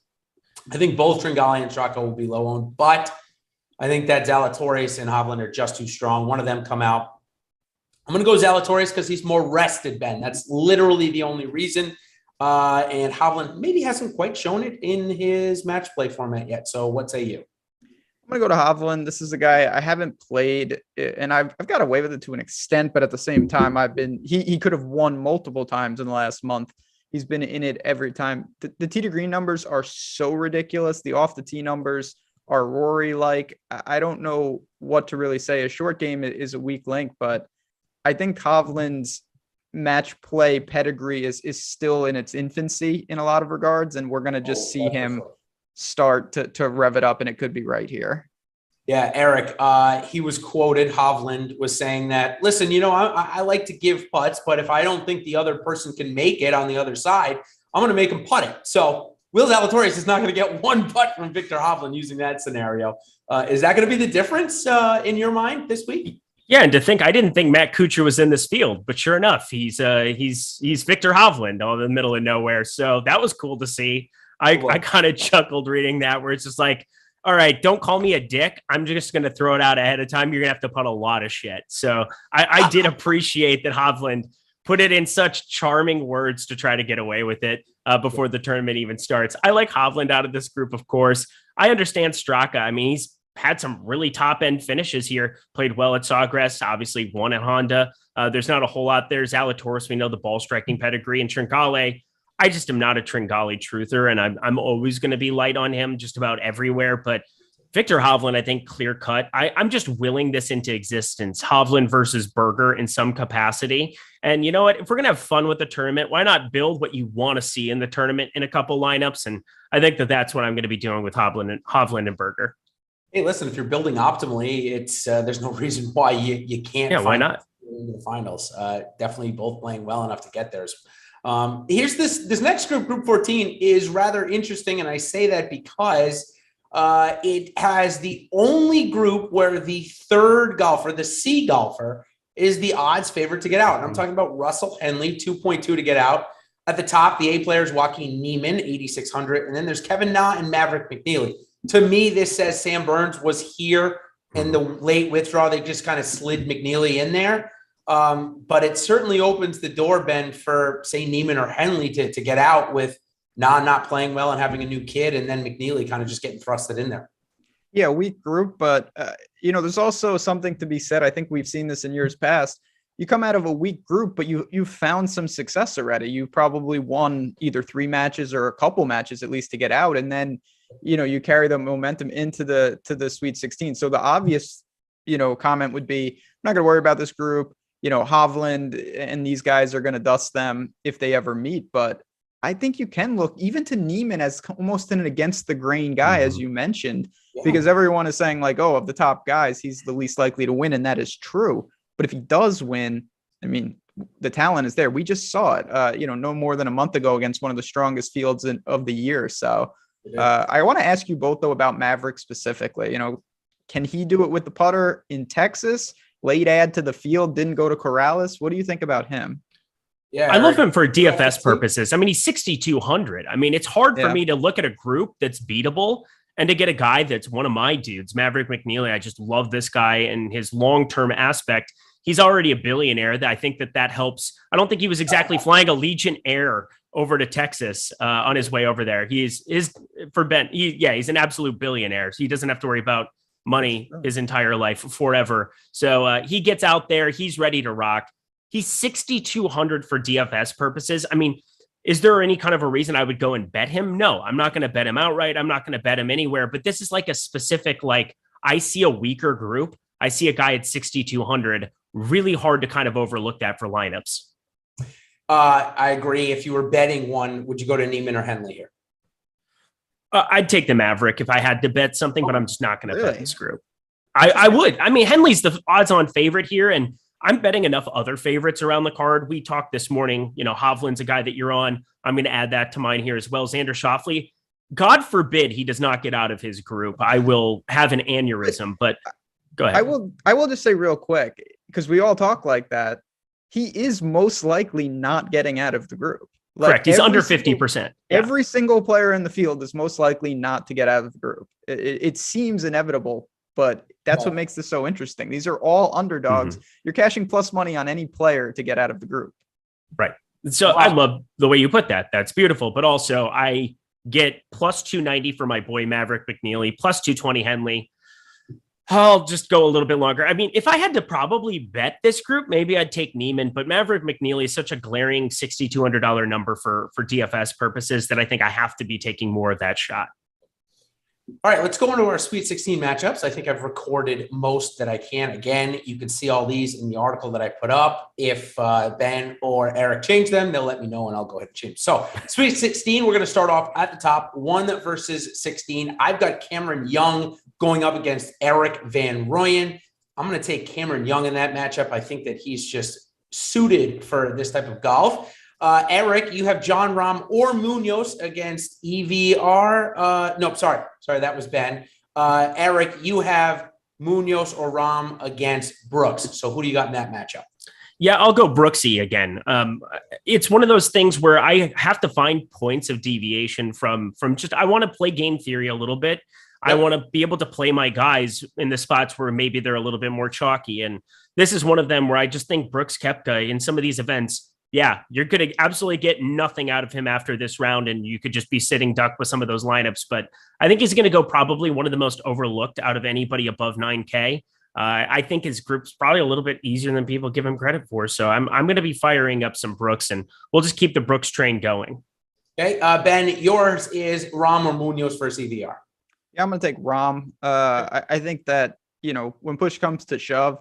I think both Tringale and Straka will be low owned, but I think that Zalatoris and Hovland are just too strong. One of them come out. I'm going to go Zalatoris because he's more rested, Ben. That's literally the only reason. And Hovland maybe hasn't quite shown it in his match play format yet. So what say you? I'm going to go to Hovland. This is a guy I haven't played, and I've got away with it to an extent, but at the same time, he could have won multiple times in the last month. He's been in it every time. The tee to green numbers are so ridiculous. The off the tee numbers are Rory-like. I don't know what to really say. A short game is a weak link, but I think Hovland's match play pedigree is still in its infancy in a lot of regards, and we're going to just see him start to rev it up, and it could be right here. Yeah, Eric, he was quoted, Hovland was saying that, listen, I like to give putts, but if I don't think the other person can make it on the other side, I'm going to make him putt it. So Will Zalatoris is not going to get one putt from Viktor Hovland using that scenario. Is that going to be the difference in your mind this week? Yeah, and to think, I didn't think Matt Kuchar was in this field, but sure enough, he's Viktor Hovland all in the middle of nowhere. So that was cool to see. I kind of chuckled reading that, where it's just like, all right, don't call me a dick. I'm just going to throw it out ahead of time. You're going to have to putt a lot of shit. So I did appreciate that Hovland put it in such charming words to try to get away with it before the tournament even starts. I like Hovland out of this group, of course. I understand Straka. I mean, he's had some really top end finishes here, played well at Sawgrass, obviously won at Honda. There's not a whole lot there. Zalatoris, we know the ball striking pedigree, and Tringale, I just am not a Tringale truther, and I'm always going to be light on him just about everywhere. But Viktor Hovland, I think, clear cut. I'm just willing this into existence. Hovland versus Berger in some capacity. And you know what? If we're going to have fun with the tournament, why not build what you want to see in the tournament in a couple lineups? And I think that's what I'm going to be doing with Hovland and Berger. Hey, listen, if you're building optimally, it's there's no reason why you can't. Yeah, why not? Into the finals. Definitely both playing well enough to get there. Here's this next group 14 is rather interesting, and I say that because it has the only group where the third golfer, the C golfer, is the odds favorite to get out. And I'm talking about Russell Henley, 2.2 to get out. At the top, the A players, Joaquin Niemann, 8,600, and then there's Kevin Na and Maverick McNeely. To me, this says Sam Burns was here in the late withdrawal. They just kind of slid McNeely in there. But it certainly opens the door, Ben, for, say, Niemann or Henley to get out with not playing well and having a new kid, and then McNeely kind of just getting thrusted in there. Yeah, weak group, but, there's also something to be said. I think we've seen this in years past. You come out of a weak group, but you've found some success already. You probably won either 3 matches or a couple matches at least to get out, and then you carry the momentum into the Sweet 16. So the obvious, comment would be, I'm not going to worry about this group. Hovland and these guys are going to dust them if they ever meet. But I think you can look even to Niemann as almost an against the grain guy, as you mentioned, because everyone is saying like, oh, of the top guys, he's the least likely to win. And that is true. But if he does win, I mean, the talent is there. We just saw it, no more than a month ago against one of the strongest fields of the year. So I want to ask you both, though, about Maverick specifically. Can he do it with the putter in Texas? Late add to the field, didn't go to Corrales. What do you think about him? Yeah, I love him for DFS purposes. I mean, he's 6,200. I mean, it's hard for me to look at a group that's beatable and to get a guy that's one of my dudes, Maverick McNeely. I just love this guy and his long-term aspect. He's already a billionaire. I think that helps. I don't think he was exactly flying a Legion Air over to Texas on his way over there. He's an absolute billionaire. So he doesn't have to worry about money his entire life forever. So he gets out there. He's ready to rock. He's 6,200 for DFS purposes. I mean, is there any kind of a reason I would go and bet him? No, I'm not going to bet him outright. I'm not going to bet him anywhere. But this is like a specific, like, I see a weaker group. I see a guy at 6,200. Really hard to kind of overlook that for lineups. I agree. If you were betting one, would you go to Niemann or Henley here? I'd take the Maverick if I had to bet something, but I'm just not going to bet this group. I would. I mean, Henley's the odds-on favorite here, and I'm betting enough other favorites around the card. We talked this morning, Hovland's a guy that you're on. I'm going to add that to mine here as well. Xander Schauffele, God forbid he does not get out of his group. I will have an aneurysm, but go ahead. I will just say real quick, because we all talk like that. He is most likely not getting out of the group. Correct. He's under 50%. Yeah. Every single player in the field is most likely not to get out of the group. It seems inevitable, but that's what makes this so interesting. These are all underdogs. Mm-hmm. You're cashing plus money on any player to get out of the group. Right. So I love the way you put that. That's beautiful. But also I get plus 290 for my boy Maverick McNeely, plus 220 Henley. I'll just go a little bit longer. I mean, if I had to probably bet this group, maybe I'd take Neiman, but Maverick McNeely is such a glaring $6,200 number for DFS purposes that I think I have to be taking more of that shot. All right, let's go into our Sweet 16 matchups. I think I've recorded most that I can. Again, you can see all these in the article that I put up. If Ben or Eric change them, they'll let me know and I'll go ahead and change. So Sweet 16, we're going to start off at the top, 1 versus 16. I've got Cameron Young going up against Erik van Rooyen. I'm going to take Cameron Young in that matchup. I think that he's just suited for this type of golf. Eric, you have Jon Rahm or Munoz against EVR. Nope, sorry, that was Ben. Eric, you have Munoz or Rahm against Brooks. So who do you got in that matchup? Yeah, I'll go Brooksy again. It's one of those things where I have to find points of deviation from just, I want to play game theory a little bit. Yep. I want to be able to play my guys in the spots where maybe they're a little bit more chalky. And this is one of them where I just think Brooks Koepka in some of these events, yeah, you're going to absolutely get nothing out of him after this round, and you could just be sitting duck with some of those lineups. But I think he's going to go probably one of the most overlooked out of anybody above 9K. I think his group's probably a little bit easier than people give him credit for. So I'm going to be firing up some Brooks, and we'll just keep the Brooks train going. Okay, Ben, yours is Rahm or Munoz versus EVR. Yeah, I'm going to take Rahm. I think that, when push comes to shove,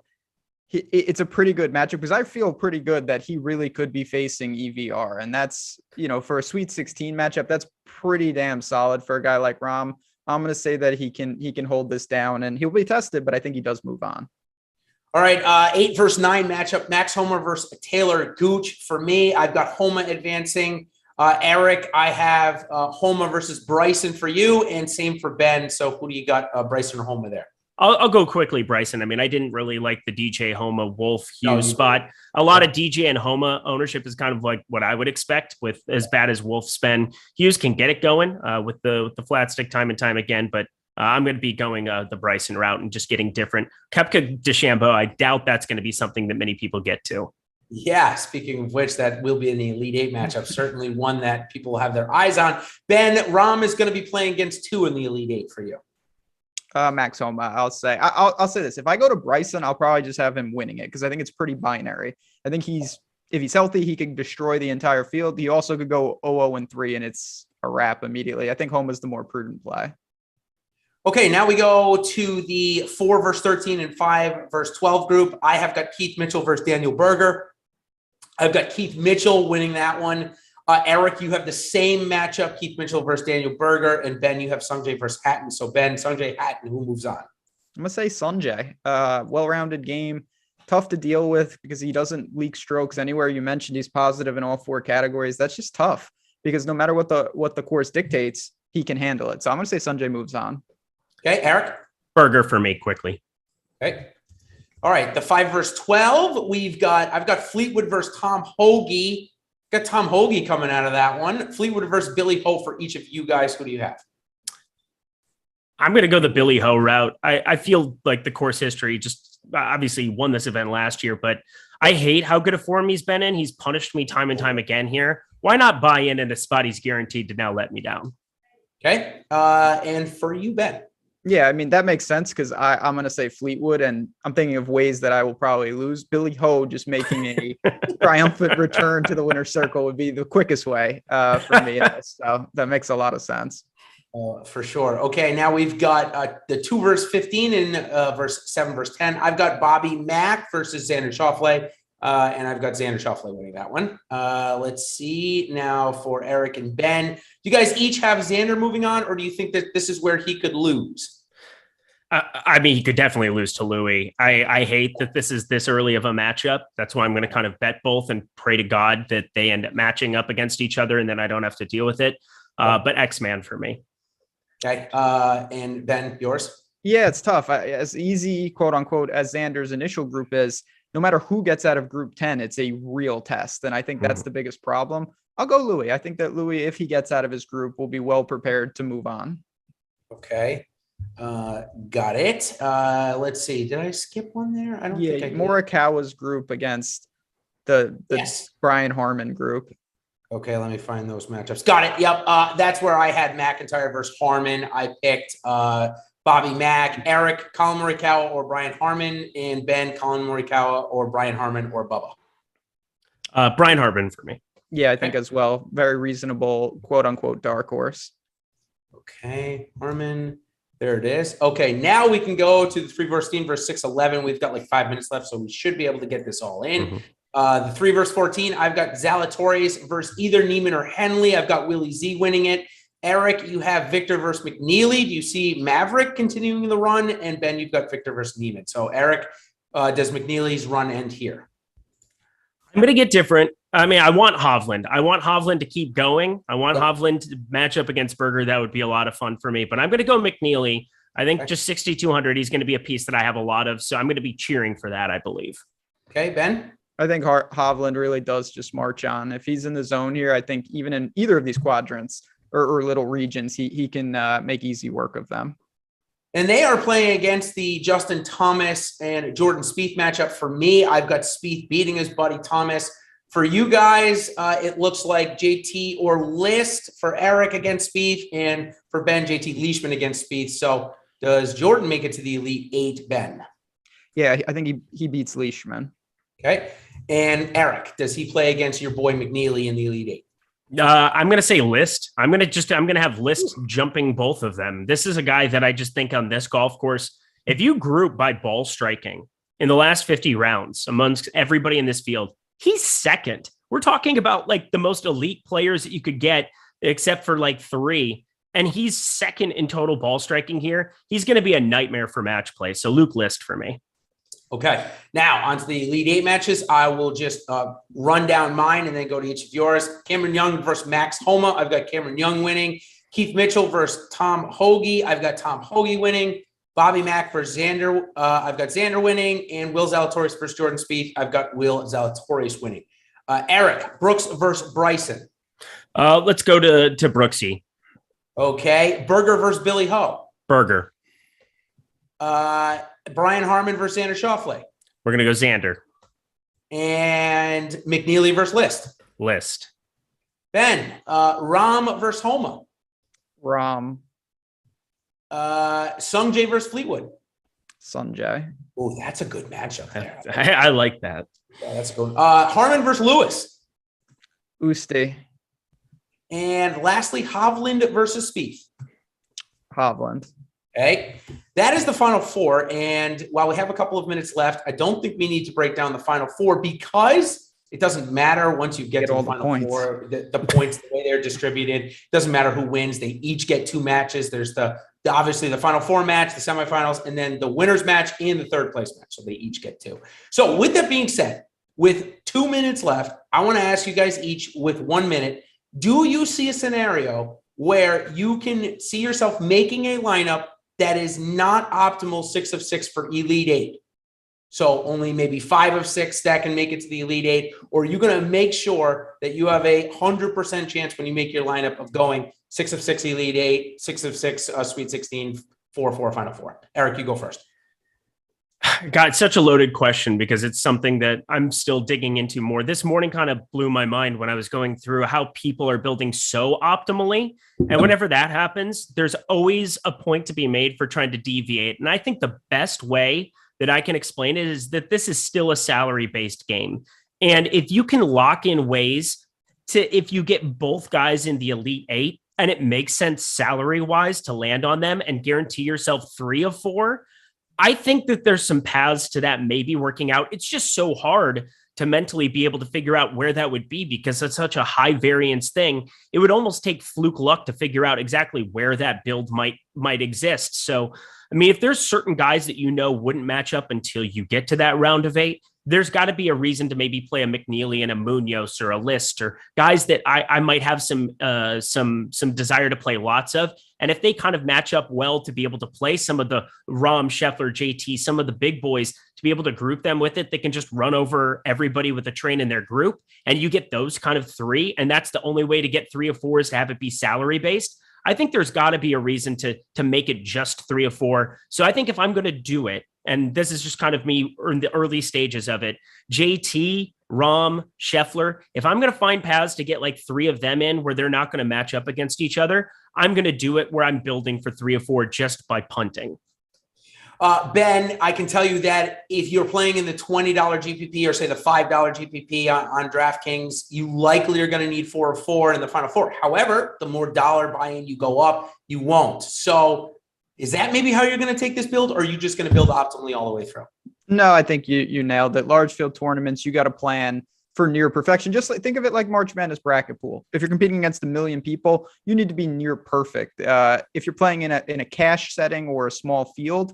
it's a pretty good matchup because I feel pretty good that he really could be facing EVR. And that's, for a Sweet 16 matchup, that's pretty damn solid for a guy like Rahm. I'm going to say that he can hold this down and he'll be tested, but I think he does move on. All right, 8 versus 9 matchup, Max Homa versus Talor Gooch. For me, I've got Homa advancing. Eric, I have Homa versus Bryson for you, and same for Ben. So who do you got, Bryson or Homa there? I'll go quickly, Bryson. I mean, I didn't really like the DJ Homa Wolff Hughes spot. A lot of DJ and Homa ownership is kind of like what I would expect with as bad as Wolff's been. Hughes can get it going with the flat stick time and time again, but I'm going to be going the Bryson route and just getting different. Koepka DeChambeau, I doubt that's going to be something that many people get to. Yeah, speaking of which, that will be in the Elite Eight matchup. Certainly one that people will have their eyes on. Ben, Rahm is going to be playing against 2 in the Elite Eight for you. Max Homa, I'll say. I'll say this. If I go to Bryson, I'll probably just have him winning it because I think it's pretty binary. I think if he's healthy, he can destroy the entire field. He also could go 0-3 and it's a wrap immediately. I think Homa's the more prudent play. Okay, now we go to the 4 versus 13 and 5 versus 12 group. I have got Keith Mitchell versus Daniel Berger. I've got Keith Mitchell winning that one. Eric, you have the same matchup, Keith Mitchell versus Daniel Berger, and Ben, you have Sungjae versus Hatton. So Ben, Sungjae, Hatton, who moves on? I'm going to say Sungjae. Well-rounded game, tough to deal with because he doesn't leak strokes anywhere. You mentioned he's positive in all 4 categories. That's just tough because no matter what the course dictates, he can handle it. So I'm going to say Sungjae moves on. Okay, Eric? Berger for me quickly. Okay. All right, the 5 versus 12, I've got Fleetwood versus Tom Hoge. Got Tom Hoge coming out of that one. Fleetwood versus Billy Ho for each of you guys. Who do you have? I'm going to go the Billy Ho route. I feel like the course history just obviously won this event last year, but I hate how good a form he's been in. He's punished me time and time again here. Why not buy in a spot he's guaranteed to now let me down? Okay. And for you, Ben? Yeah, I mean, that makes sense because I'm going to say Fleetwood, and I'm thinking of ways that I will probably lose. Billy Ho just making a triumphant return to the winner's circle would be the quickest way for me. So that makes a lot of sense. For sure. Okay, now we've got the 2 versus 15 and versus 7 versus 10. I've got Bobby Mack versus Xander Schauffele, and I've got Xander Schauffele winning that one. Let's see now for Eric and Ben. Do you guys each have Xander moving on, or do you think that this is where he could lose? I mean, he could definitely lose to Louis. I hate that this is this early of a matchup. That's why I'm going to kind of bet both and pray to God that they end up matching up against each other and then I don't have to deal with it. But X-Man for me. Okay. And Ben, yours? Yeah, it's tough. As easy, quote unquote, as Xander's initial group is, no matter who gets out of group 10, it's a real test. And I think that's the biggest problem. I'll go Louis. I think that Louis, if he gets out of his group, will be well prepared to move on. Okay. Got it. Let's see. Did I skip one there? I don't think I did. Morikawa's group against the Yes. Brian Harman group. Okay, let me find those matchups. Got it. Yep. That's where I had McIntyre versus Harman. I picked Bobby Mack, Eric, Collin Morikawa, or Brian Harman, and Ben, Collin Morikawa, or Brian Harman, or Bubba. Brian Harman for me. Yeah, I think as well. Very reasonable, quote unquote, dark horse. Okay, Harman. There it is. Okay, now we can go to the 3 versus 15 versus 611. We've got like 5 minutes left, so we should be able to get this all in. The 3 versus 14, I've got Zalatoris versus either Neiman or Henley. I've got Willie Z winning it. Eric, you have Victor versus McNeely. Do you see Maverick continuing the run? And Ben, you've got Victor versus Neiman. So Eric, does McNeely's run end here? I'm going to get different. I mean, I want Hovland. I want Hovland to keep going. I want Hovland to match up against Berger. That would be a lot of fun for me. But I'm going to go McNeely. I think just 6,200, he's going to be a piece that I have a lot of. So I'm going to be cheering for that, I believe. Okay, Ben? I think Hovland really does just march on. If he's in the zone here, I think even in either of these quadrants or little regions, he can make easy work of them. And they are playing against the Justin Thomas and Jordan Spieth matchup. For me, I've got Spieth beating his buddy Thomas. For you guys, it looks like JT or List for Eric against Spieth, and for Ben, JT Leishman against Spieth. So does Jordan make it to the Elite 8, Ben? Yeah, I think he beats Leishman. Okay. And Eric, does he play against your boy McNeely in the Elite 8? I'm going to say List. I'm going to have List jumping both of them. This is a guy that I just think on this golf course, if you group by ball striking in the last 50 rounds amongst everybody in this field, he's second. We're talking about like the most elite players that you could get, except for like 3. And he's second in total ball striking here. He's going to be a nightmare for match play. So Luke List for me. Okay. Now onto the Elite 8 matches. I will just run down mine and then go to each of yours. Cameron Young versus Max Homa. I've got Cameron Young winning. Keith Mitchell versus Tom Hoagie. I've got Tom Hoagie winning. Bobby Mack versus Xander. I've got Xander winning. And Will Zalatoris versus Jordan Spieth. I've got Will Zalatoris winning. Eric, Brooks versus Bryson. Let's go to Brooksy. Okay. Berger versus Billy Ho. Berger. Brian Harman versus Xander Schauffele. We're going to go Xander. And McNeely versus List. List. Ben, Rahm versus Homa. Rahm. Sungjae versus Fleetwood. Sungjae. Oh, that's a good matchup there. I like that. Yeah, that's good. Harman versus Lewis. Usti. And lastly, Hovland versus Spieth. Hovland. Okay. That is the final 4. And while we have a couple of minutes left, I don't think we need to break down the final 4 because it doesn't matter once you get to the final 4. The points, the way they're distributed, it doesn't matter who wins. They each get 2 matches. There's obviously the final 4 match, the semifinals, and then the winner's match and the third place match. So they each get 2. So with that being said, with 2 minutes left, I want to ask you guys each with 1 minute, do you see a scenario where you can see yourself making a lineup that is not optimal 6 of 6 for Elite 8? So only maybe 5 of 6 that can make it to the Elite 8, or are you going to make sure that you have 100% chance when you make your lineup of going 6 of 6 Elite 8, 6 of 6 Sweet 16, 4 Final 4? Eric, you go first. God, it's such a loaded question because it's something that I'm still digging into more. This morning kind of blew my mind when I was going through how people are building so optimally. And whenever that happens, there's always a point to be made for trying to deviate. And I think the best way that I can explain it is that this is still a salary-based game. And if you can lock in ways to, if you get both guys in the Elite 8 and it makes sense salary-wise to land on them and guarantee yourself 3 of 4, I think that there's some paths to that maybe working out. It's just so hard to mentally be able to figure out where that would be, because it's such a high variance thing. It would almost take fluke luck to figure out exactly where that build might exist. So, I mean, if there's certain guys that wouldn't match up until you get to that round of 8, there's got to be a reason to maybe play a McNeely and a Munoz or a List, or guys that I might have some desire to play lots of. And if they kind of match up well to be able to play some of the Rahm, Scheffler, JT, some of the big boys, to be able to group them with it, they can just run over everybody with a train in their group. And you get those kind of 3. And that's the only way to get 3 or 4 is to have it be salary based. I think there's got to be a reason to make it just 3 or 4. So I think if I'm going to do it, and this is just kind of me in the early stages of it, JT, Rahm, Scheffler, if I'm going to find paths to get like 3 of them in where they're not going to match up against each other, I'm going to do it where I'm building for 3 or 4 just by punting. Ben, I can tell you that if you're playing in the $20 GPP or say the $5 GPP on DraftKings, you likely are going to need 4 or 4 in the final 4. However, the more dollar buy-in you go up, you won't. So is that maybe how you're going to take this build, or are you just going to build optimally all the way through? No, I think you nailed it. Large field tournaments, you got to plan for near perfection. Just think of it like March Madness bracket pool. If you're competing against 1 million people, you need to be near perfect. If you're playing in a cash setting or a small field,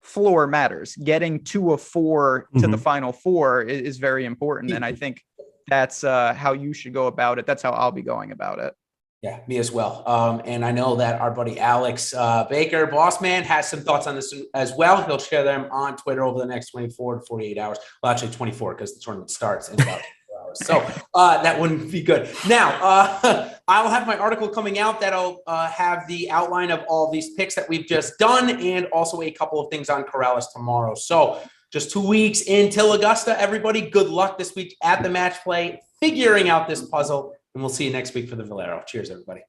floor matters. Getting 2 of 4 to the final 4 is very important. And I think that's how you should go about it. That's how I'll be going about it. Yeah, me as well. And I know that our buddy Alex Baker, Boss Man, has some thoughts on this as well. He'll share them on Twitter over the next 24 to 48 hours. Well, actually 24, because the tournament starts in about 24 hours. So that wouldn't be good. Now, I'll have my article coming out that'll have the outline of all these picks that we've just done, and also a couple of things on Corrales tomorrow. So just 2 weeks until Augusta, everybody. Good luck this week at the match play, figuring out this puzzle. And we'll see you next week for the Valero. Cheers, everybody.